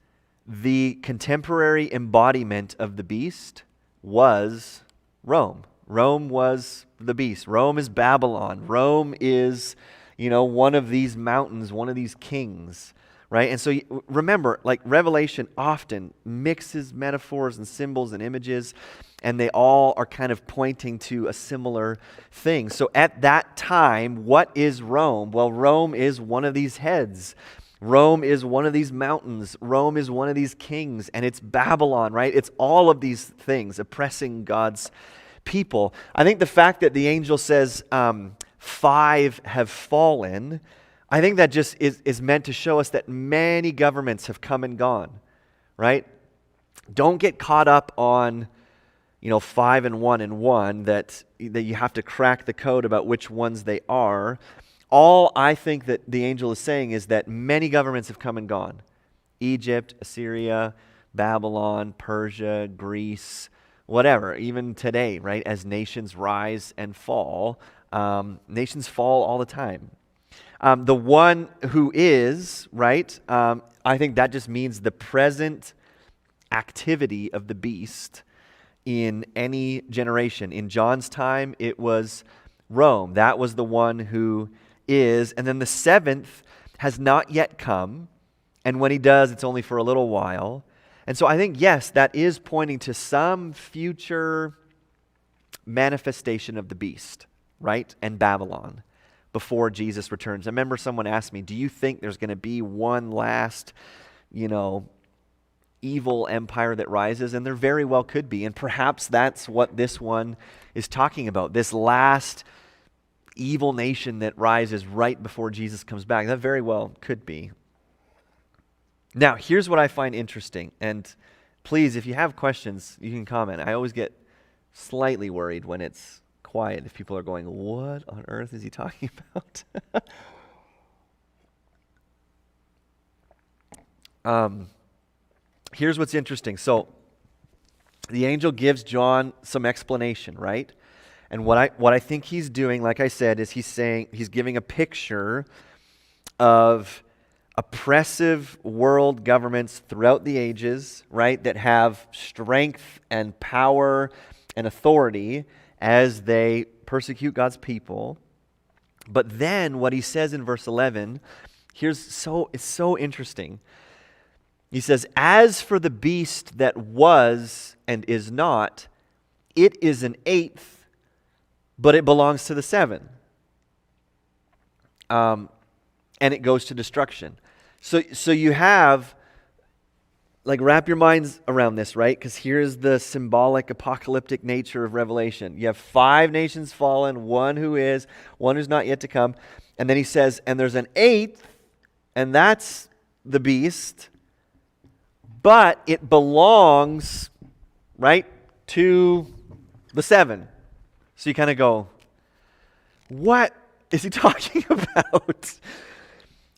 the contemporary embodiment of the beast was Rome. Rome was the beast. Rome is Babylon. Rome is, one of these mountains, one of these kings, right? And so remember, like Revelation often mixes metaphors and symbols and images, and they all are kind of pointing to a similar thing. So at that time, what is Rome? Well, Rome is one of these heads. Rome is one of these mountains. Rome is one of these kings, and it's Babylon, right? It's all of these things oppressing God's people. I think the fact that the angel says 5 have fallen, I think that just is meant to show us that many governments have come and gone, right? Don't get caught up on 5 and 1 and 1, that you have to crack the code about which ones they are. All I think that the angel is saying is that many governments have come and gone. Egypt, Assyria, Babylon, Persia, Greece, whatever, even today, right? As nations rise and fall, nations fall all the time. The one who is, right? I think that just means the present activity of the beast in any generation. In John's time, it was Rome. That was the one who is. And then the 7th has not yet come. And when he does, it's only for a little while. And so I think, yes, that is pointing to some future manifestation of the beast, right? And Babylon before Jesus returns. I remember someone asked me, do you think there's going to be one last, evil empire that rises? And there very well could be. And perhaps that's what this one is talking about. This last evil nation that rises right before Jesus comes back. That very well could be. Now, here's what I find interesting, and please, if you have questions, you can comment. I always get slightly worried when it's quiet, if people are going, what on earth is he talking about? Here's what's interesting. So, the angel gives John some explanation, right? And what I think he's doing, like I said, is he's giving a picture of oppressive world governments throughout the ages, right, that have strength and power and authority as they persecute God's people. But then what he says in verse 11, it's so interesting. He says, as for the beast that was and is not, it is an 8th, but it belongs to the 7. And it goes to destruction. So you have, wrap your minds around this, right? Because here's the symbolic apocalyptic nature of Revelation. You have 5 nations fallen, one who is, one who's not yet to come. And then he says, and there's an 8th, and that's the beast, but it belongs, right, to the 7. So you kind of go, what is he talking about?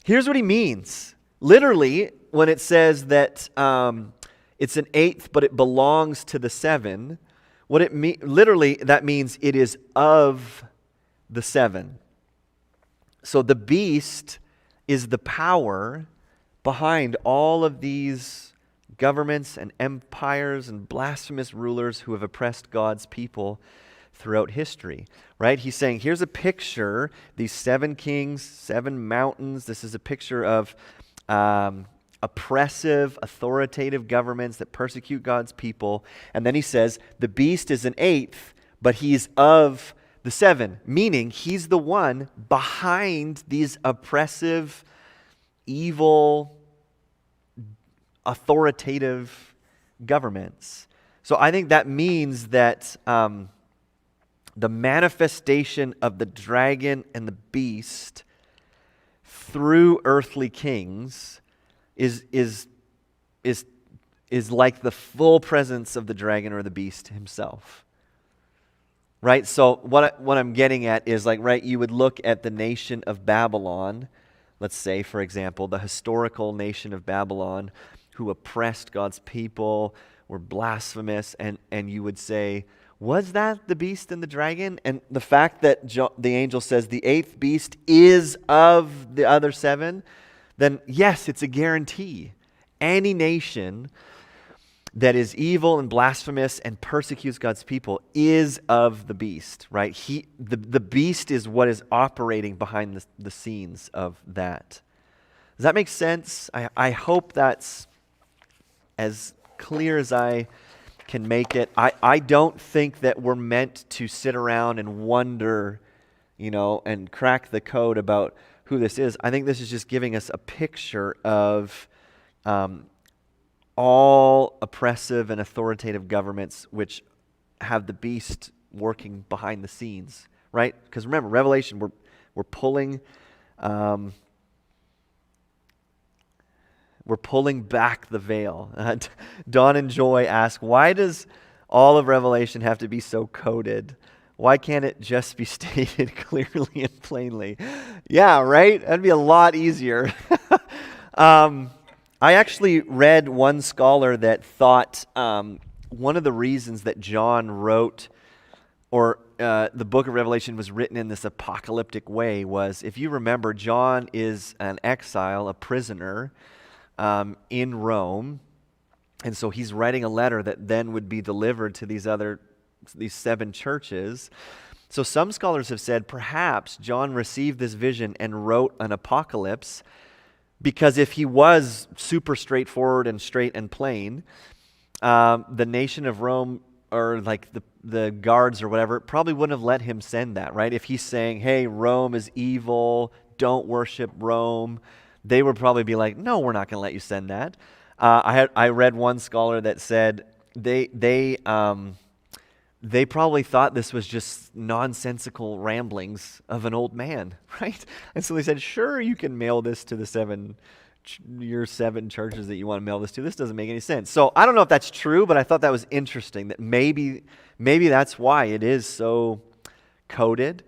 Here's what he means. Literally, when it says that it's an 8th, but it belongs to the 7, Literally, that means it is of the seven. So the beast is the power behind all of these governments and empires and blasphemous rulers who have oppressed God's people throughout history, right? He's saying, here's a picture, these seven kings, seven mountains. This is a picture of oppressive, authoritative governments that persecute God's people. And then he says, the beast is an eighth, but he's of the seven, meaning he's the one behind these oppressive, evil, authoritative governments. So I think that means that the manifestation of the dragon and the beast through earthly kings is like the full presence of the dragon or the beast himself. Right? So what I'm getting at is like, right, you would look at the nation of Babylon, let's say, for example, the historical nation of Babylon who oppressed God's people, were blasphemous, and you would say, was that the beast and the dragon? And the fact that the angel says the eighth beast is of the other seven, then yes, it's a guarantee. Any nation that is evil and blasphemous and persecutes God's people is of the beast, right? The beast is what is operating behind the scenes of that. Does that make sense? I hope that's as clear as I can make it. I don't think that we're meant to sit around and wonder, and crack the code about who this is. I think this is just giving us a picture of all oppressive and authoritative governments which have the beast working behind the scenes, right? Because remember, Revelation, we're pulling back the veil. Dawn and Joy ask, why does all of Revelation have to be so coded? Why can't it just be stated clearly and plainly? Yeah, right? That'd be a lot easier. I actually read one scholar that thought one of the reasons that John wrote, or the book of Revelation was written in this apocalyptic way was, if you remember, John is an exile, a prisoner in Rome, and so he's writing a letter that then would be delivered to these seven churches. So some scholars have said perhaps John received this vision and wrote an apocalypse, because if he was super straightforward and straight and plain, the nation of Rome, or like the guards or whatever, probably wouldn't have let him send that, right? If he's saying, hey, Rome is evil, don't worship Rome, they would probably be like, no, we're not going to let you send that. I read one scholar that said they probably thought this was just nonsensical ramblings of an old man, right? And so they said, sure, you can mail this to your seven churches that you want to mail this to. This doesn't make any sense. So I don't know if that's true, but I thought that was interesting, that maybe that's why it is so coded.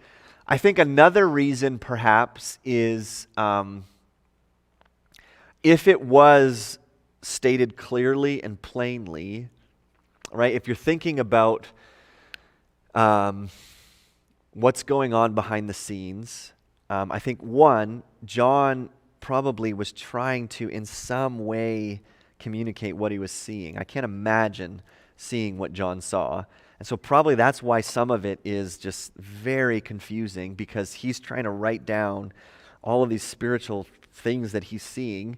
I think another reason perhaps is if it was stated clearly and plainly, right? If you're thinking about what's going on behind the scenes, I think John probably was trying to in some way communicate what he was seeing. I can't imagine seeing what John saw. And so probably that's why some of it is just very confusing, because he's trying to write down all of these spiritual things that he's seeing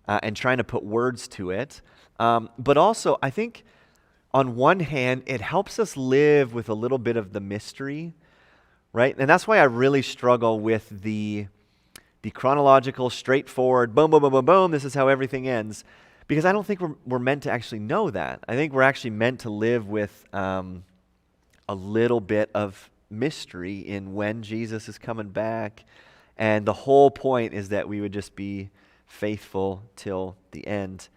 and trying to put words to it. But also, I think on one hand, it helps us live with a little bit of the mystery, right? And that's why I really struggle with the chronological, straightforward, boom, boom, boom, boom, boom, this is how everything ends. Because I don't think we're meant to actually know that. I think we're actually meant to live with a little bit of mystery in when Jesus is coming back. And the whole point is that we would just be faithful till the end.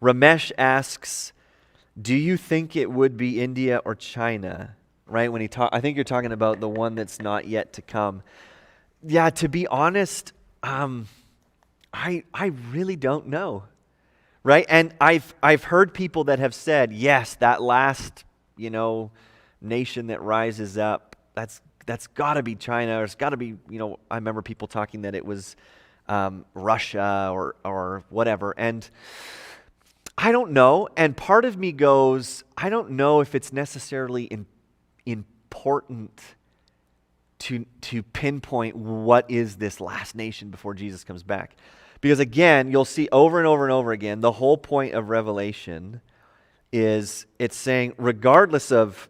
Ramesh asks, do you think it would be India or China? Right? I think you're talking about the one that's not yet to come. Yeah, to be honest, I really don't know. right? And I've heard people that have said, yes, that last, nation that rises up, that's got to be China, or it's got to be, I remember people talking that it was Russia or whatever. And I don't know. And part of me goes, I don't know if it's necessarily important to pinpoint what is this last nation before Jesus comes back. Because again, you'll see over and over and over again, the whole point of Revelation is it's saying, regardless of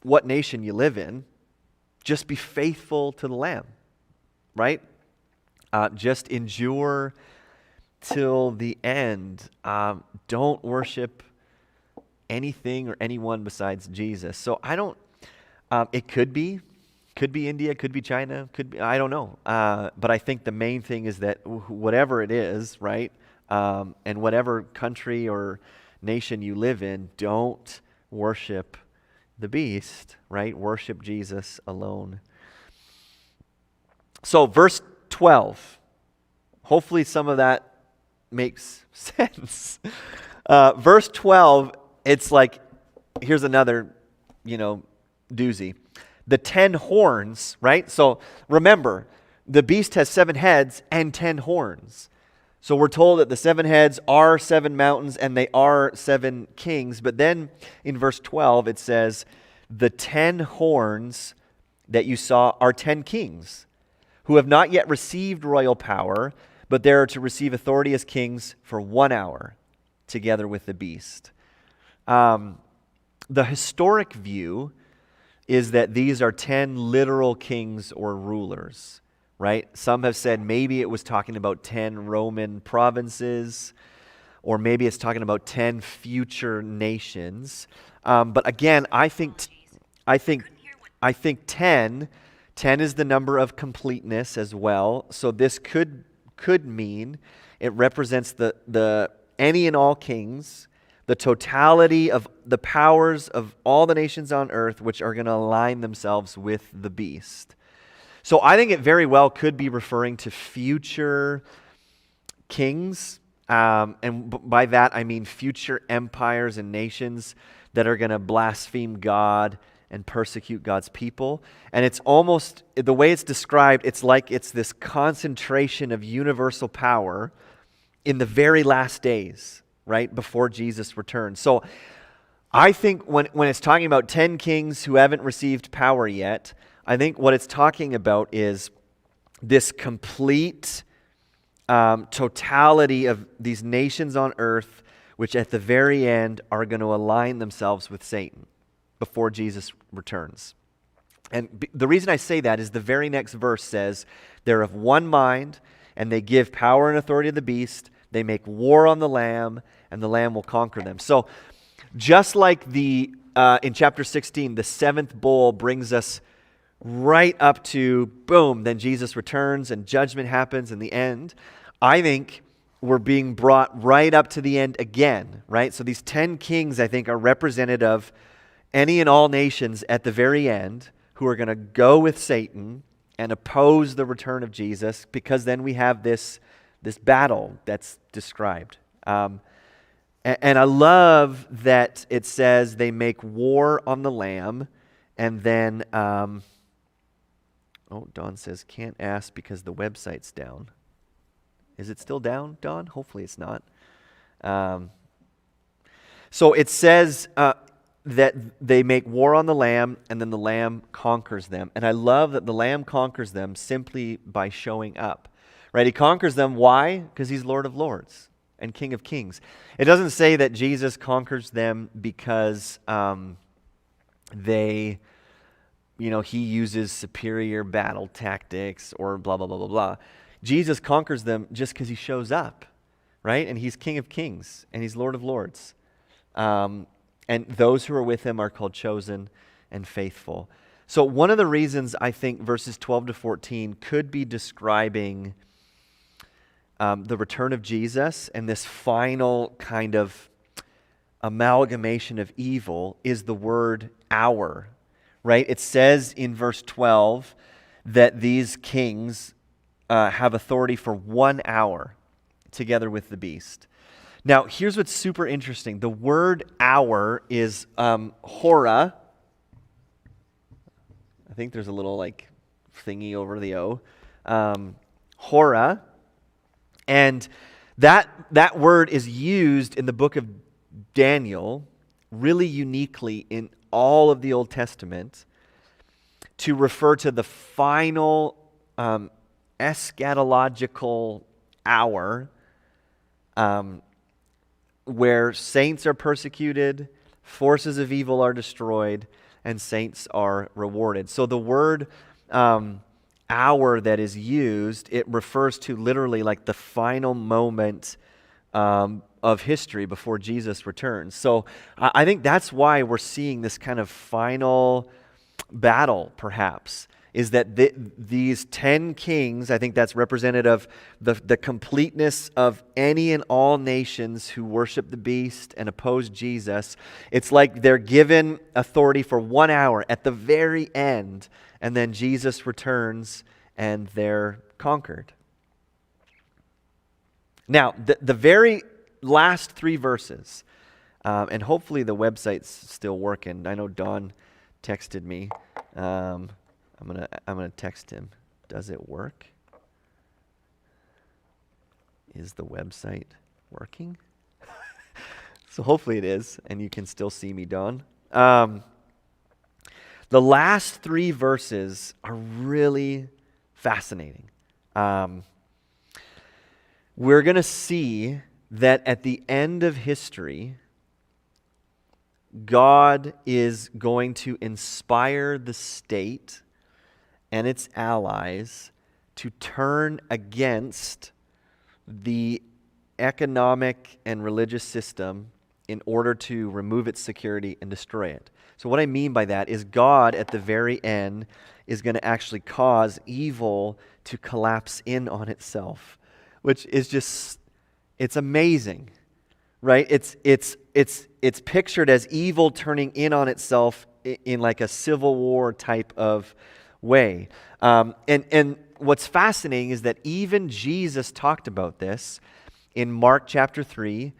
what nation you live in, just be faithful to the Lamb, right? Just endure till the end. Don't worship anything or anyone besides Jesus. So I don't, it could be India, could be China, could be, I don't know. But I think the main thing is that whatever it is, right, and whatever country or nation you live in, don't worship the beast, right? Worship Jesus alone. So verse 12, hopefully some of that makes sense. Verse 12, it's like, here's another, doozy. The 10 horns, right? So remember, the beast has 7 heads and 10 horns. So we're told that the 7 heads are 7 mountains and they are 7 kings. But then in verse 12 it says, the 10 horns that you saw are 10 kings who have not yet received royal power, but they are to receive authority as kings for 1 hour together with the beast. The historic view is that these are 10 literal kings or rulers, right? Some have said maybe it was talking about 10 Roman provinces, or maybe it's talking about 10 future nations. But again, I think 10 is the number of completeness as well. So this could mean it represents the any and all kings, the totality of the powers of all the nations on earth, which are going to align themselves with the beast. So I think it very well could be referring to future kings, and by that I mean future empires and nations that are going to blaspheme God and persecute God's people. And it's almost, the way it's described, it's like it's this concentration of universal power in the very last days, right, before Jesus returns. So I think when it's talking about 10 kings who haven't received power yet, I think what it's talking about is this complete totality of these nations on earth, which at the very end are going to align themselves with Satan before Jesus returns. And the reason I say that is the very next verse says, they're of one mind, and they give power and authority to the beast. They make war on the Lamb, and the Lamb will conquer them. So just like in chapter 16, the 7th bowl brings us right up to, boom, then Jesus returns and judgment happens in the end. I think we're being brought right up to the end again, right? So these 10 kings, I think, are representative of any and all nations at the very end who are going to go with Satan and oppose the return of Jesus, because then we have this battle that's described. And I love that it says they make war on the Lamb, and then, Don says, can't ask because the website's down. Is it still down, Don? Hopefully it's not. So it says that they make war on the Lamb, and then the Lamb conquers them. And I love that the Lamb conquers them simply by showing up. Right? He conquers them. Why? Because he's Lord of Lords and King of Kings. It doesn't say that Jesus conquers them because he uses superior battle tactics or blah, blah, blah, blah, blah. Jesus conquers them just because he shows up, right? And he's King of Kings and he's Lord of Lords. And those who are with him are called chosen and faithful. So one of the reasons I think verses 12 to 14 could be describing the return of Jesus and this final kind of amalgamation of evil is the word hour, right? It says in verse 12 that these kings have authority for 1 hour together with the beast. Now, here's what's super interesting. The word hour is hora. I think there's a little like thingy over the O. Hora. And that word is used in the book of Daniel really uniquely in all of the Old Testament to refer to the final eschatological hour where saints are persecuted, forces of evil are destroyed, and saints are rewarded. So the word hour that is used, it refers to literally like the final moment of history before Jesus returns. So I think that's why we're seeing this kind of final battle, perhaps, is that these 10 kings, I think that's representative of the completeness of any and all nations who worship the beast and oppose Jesus. It's like they're given authority for 1 hour at the very end, and then Jesus returns and they're conquered. Now, the very last 3 verses, and hopefully the website's still working. I know Don texted me. I'm gonna text him. Does it work? Is the website working? So hopefully it is, and you can still see me, Don. The last 3 verses are really fascinating. We're going to see that at the end of history, God is going to inspire the state and its allies to turn against the economic and religious system in order to remove its security and destroy it. So what I mean by that is God at the very end is going to actually cause evil to collapse in on itself, which is just, it's amazing, right? It's pictured as evil turning in on itself in like a civil war type of way. And what's fascinating is that even Jesus talked about this in Mark chapter 3,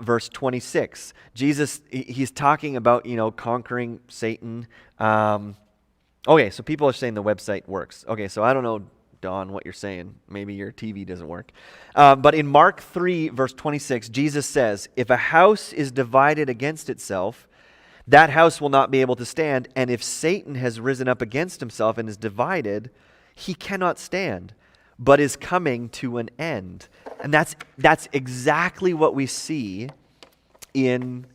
verse 26. Jesus, he's talking about, conquering Satan. Okay, so people are saying the website works. Okay, so I don't know, Don, what you're saying. Maybe your TV doesn't work. But in Mark 3, verse 26, Jesus says, "If a house is divided against itself, that house will not be able to stand. And if Satan has risen up against himself and is divided, he cannot stand, but is coming to an end." And that's exactly what we see in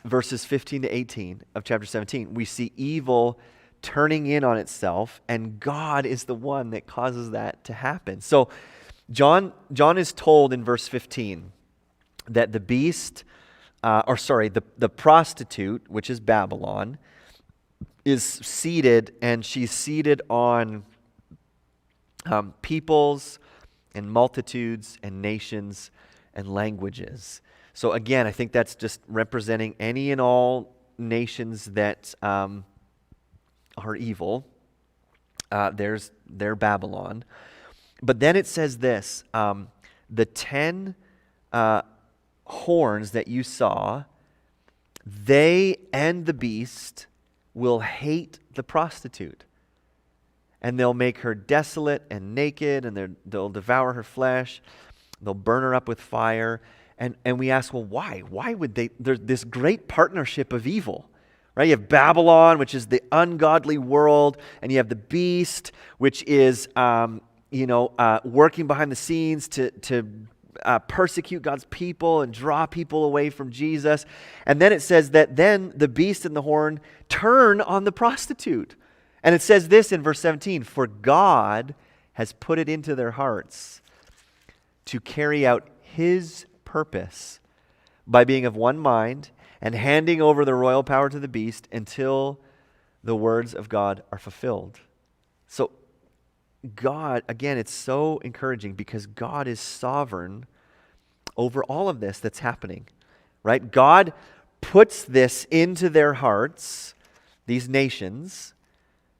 verses 15 to 18 of chapter 17. We see evil turning in on itself, and God is the one that causes that to happen. So John is told in verse 15 that the beast, the prostitute, which is Babylon, is seated, and she's seated on peoples and multitudes and nations and languages. So again, I think that's just representing any and all nations that are evil. There's Babylon. But then it says this, the 10 horns that you saw, they and the beast will hate the prostitute. And they'll make her desolate and naked, and they'll devour her flesh. They'll burn her up with fire. And we ask, well, why? Why would they? There's this great partnership of evil, right? You have Babylon, which is the ungodly world, and you have the beast, which is, working behind the scenes to persecute God's people and draw people away from Jesus. And then it says that then the beast and the horn turn on the prostitute. And it says this in verse 17, "For God has put it into their hearts to carry out his purpose by being of one mind and handing over the royal power to the beast until the words of God are fulfilled." So God, again, it's so encouraging because God is sovereign over all of this that's happening, right? God puts this into their hearts, these nations,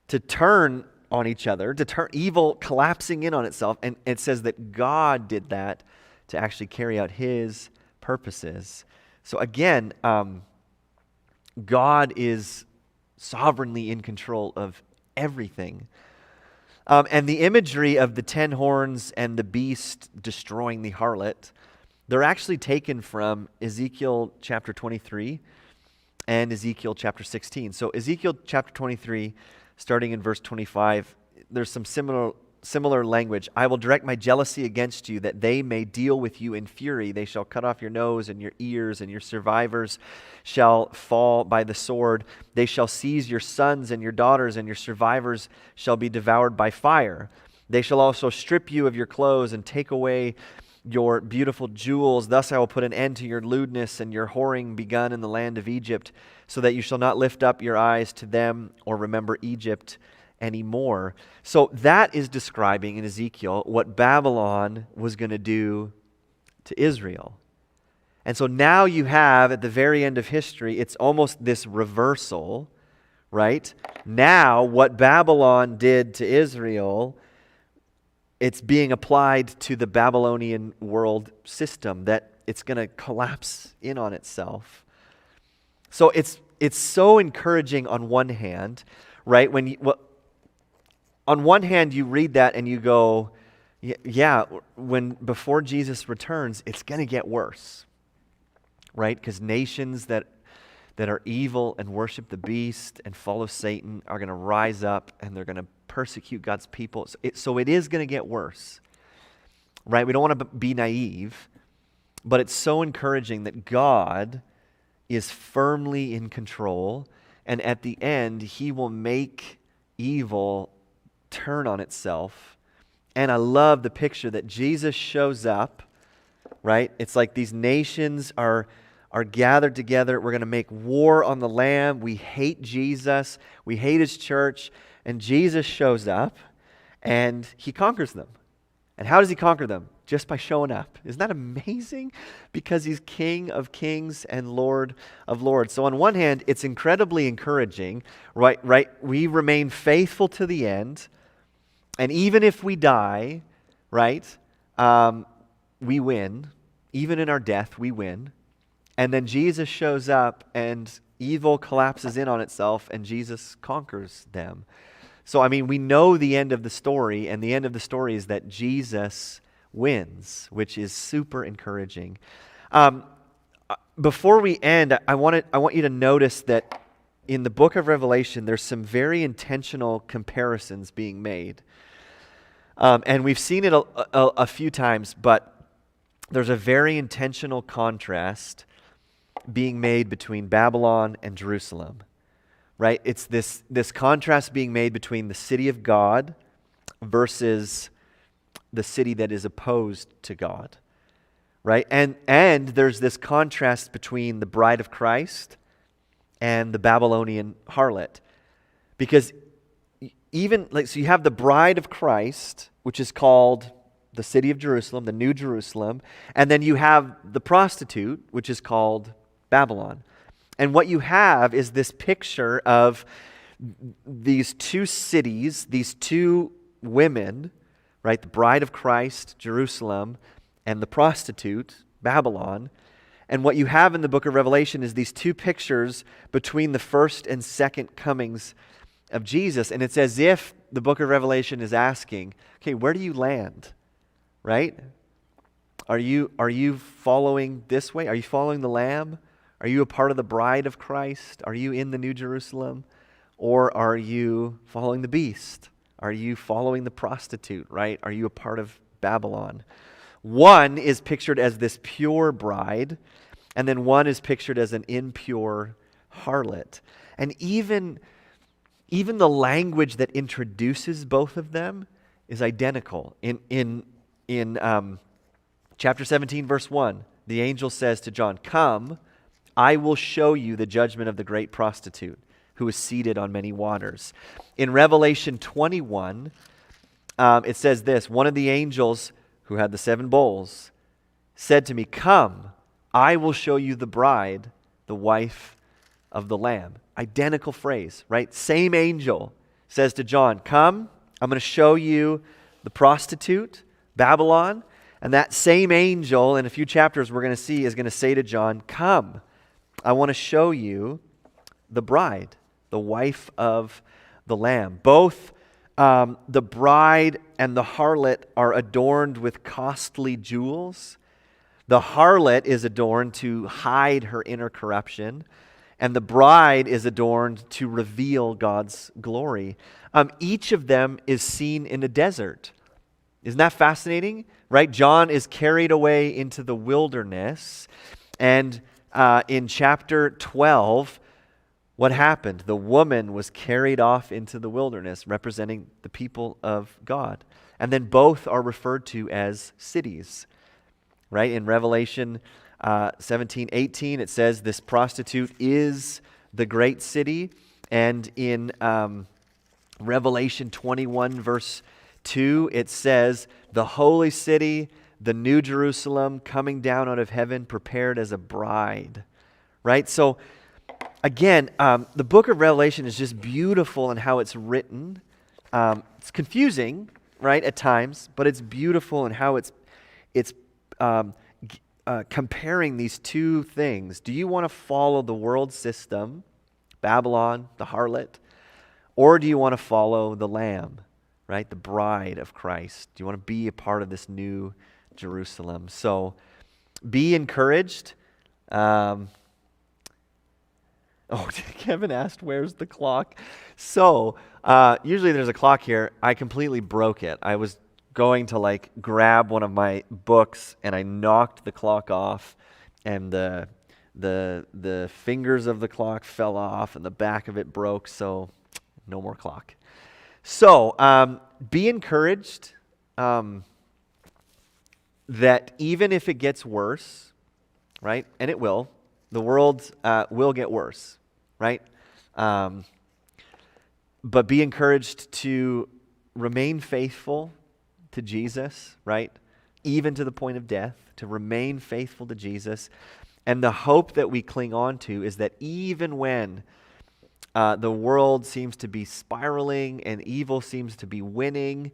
to turn on each other, to turn evil collapsing in on itself. And it says that God did that to actually carry out his purposes. So again, God is sovereignly in control of everything. And the imagery of the 10 horns and the beast destroying the harlot, they're actually taken from Ezekiel chapter 23 and Ezekiel chapter 16. So Ezekiel chapter 23, starting in verse 25, there's some similar language. I will direct my jealousy against you, that they may deal with you in fury. They shall cut off your nose and your ears, and your survivors shall fall by the sword. They shall seize your sons and your daughters, and your survivors shall be devoured by fire. They shall also strip you of your clothes and take away your beautiful jewels. Thus I will put an end to your lewdness and your whoring begun in the land of Egypt, so that you shall not lift up your eyes to them or remember Egypt anymore. So that is describing in Ezekiel what Babylon was going to do to Israel. And so now you have, at the very end of history, it's almost this reversal, right? Now what Babylon did to Israel, it's being applied to the Babylonian world system, that it's going to collapse in on itself. So it's so encouraging on one hand, right? On one hand, you read that and you go, yeah, before Jesus returns, it's going to get worse, right? Because nations that are evil and worship the beast and follow Satan are going to rise up and they're going to persecute God's people. So it is going to get worse, right? We don't want to be naive, but it's so encouraging that God is firmly in control, and at the end, he will make evil turn on itself. And I love the picture that Jesus shows up, right? It's like these nations are gathered together. We're going to make war on the Lamb. We hate Jesus. We hate his church. And Jesus shows up and he conquers them. And how does he conquer them? Just by showing up. Isn't that amazing? Because he's King of kings and Lord of lords. So on one hand, it's incredibly encouraging, right? We remain faithful to the end. And even if we die, right, we win. Even in our death, we win. And then Jesus shows up and evil collapses in on itself and Jesus conquers them. So, I mean, we know the end of the story, and the end of the story is that Jesus wins, which is super encouraging. Before we end, I want you to notice that in the book of Revelation, there's some very intentional comparisons being made. And we've seen it a few times, but there's a very intentional contrast being made between Babylon and Jerusalem, right? It's this contrast being made between the city of God versus the city that is opposed to God, right? And there's this contrast between the bride of Christ and the Babylonian harlot, because so you have the bride of Christ, which is called the city of Jerusalem, the New Jerusalem, and then you have the prostitute, which is called Babylon. And what you have is this picture of these two cities, these two women, right? The bride of Christ, Jerusalem, and the prostitute, Babylon. And what you have in the book of Revelation is these two pictures between the first and second comings of Jesus. And it's as if the book of Revelation is asking, okay, where do you land? Right? Are you following this way? Are you following the Lamb? Are you a part of the bride of Christ? Are you in the New Jerusalem? Or are you following the beast? Are you following the prostitute, right? Are you a part of Babylon? One is pictured as this pure bride, and then one is pictured as an impure harlot. And even the language that introduces both of them is identical. In chapter 17, verse 1, the angel says to John, "Come, I will show you the judgment of the great prostitute who is seated on many waters." In Revelation 21, it says this, "One of the angels who had the 7 bowls said to me, 'Come, I will show you the bride, the wife of the Lamb.'" Identical phrase, right? Same angel says to John, "Come, I'm going to show you the prostitute, Babylon, And that same angel, in a few chapters we're going to see, is going to say to John, "Come, I want to show you the bride, the wife of the Lamb." Both the bride and the harlot are adorned with costly jewels. The harlot is adorned to hide her inner corruption, and the bride is adorned to reveal God's glory. Each of them is seen in a desert. Isn't that fascinating? Right? John is carried away into the wilderness, and in chapter 12, what happened? The woman was carried off into the wilderness, representing the people of God. And then both are referred to as cities. Right? In Revelation 17:18, it says this prostitute is the great city. And in Revelation 21, verse 2, it says, the holy city, the new Jerusalem, coming down out of heaven, prepared as a bride. Right? So, again, the book of Revelation is just beautiful in how it's written. It's confusing, right, at times, but it's beautiful in how it's comparing these two things. Do you want to follow the world system, Babylon, the harlot, or do you want to follow the Lamb, right, the bride of Christ? Do you want to be a part of this new Jerusalem? So be encouraged. Kevin asked, where's the clock? So usually there's a clock here. I completely broke it. I was going to grab one of my books, and I knocked the clock off, and the fingers of the clock fell off, and the back of it broke, so no more clock. So be encouraged that even if it gets worse, right, and it will, the world will get worse, right? But be encouraged to remain faithful to Jesus, right? Even to the point of death, to remain faithful to Jesus. And the hope that we cling on to is that even when the world seems to be spiraling and evil seems to be winning,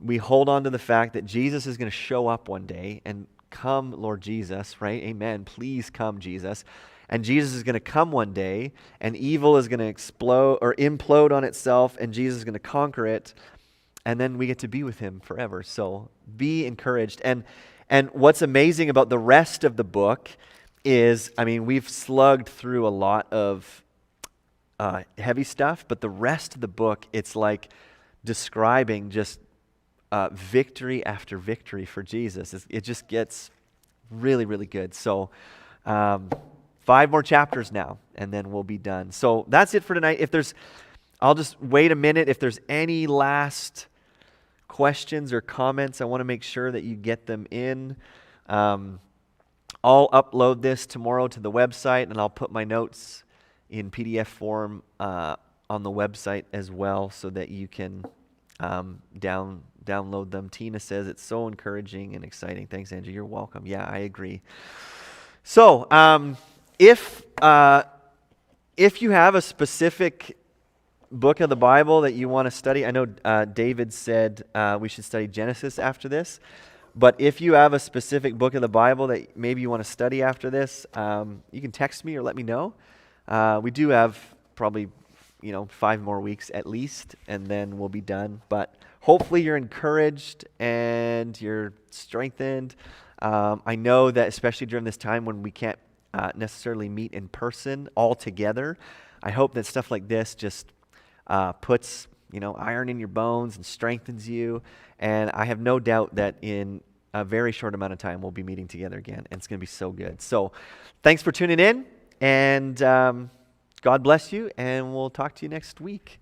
we hold on to the fact that Jesus is going to show up one day and come, Lord Jesus, right? Amen. Please come, Jesus. And Jesus is going to come one day, and evil is going to explode or implode on itself, and Jesus is going to conquer it. And then we get to be with him forever. So be encouraged. And what's amazing about the rest of the book is, we've slugged through a lot of heavy stuff, but the rest of the book, it's like describing just victory after victory for Jesus. It just gets really, really good. So 5 more chapters now, and then we'll be done. So that's it for tonight. I'll just wait a minute. If there's any last questions or comments, I want to make sure that you get them in. I'll upload this tomorrow to the website, and I'll put my notes in PDF form on the website as well, so that you can download them. Tina says it's so encouraging and exciting. Thanks, Andrew. You're welcome. Yeah, I agree. So if you have a specific book of the Bible that you want to study, I know David said we should study Genesis after this, but if you have a specific book of the Bible that maybe you want to study after this, you can text me or let me know. We do have probably 5 more weeks at least, and then we'll be done. But hopefully you're encouraged and you're strengthened. I know that especially during this time when we can't necessarily meet in person all together, I hope that stuff like this just puts iron in your bones and strengthens you. And I have no doubt that in a very short amount of time we'll be meeting together again, and it's going to be so good. So thanks for tuning in, and God bless you, and we'll talk to you next week.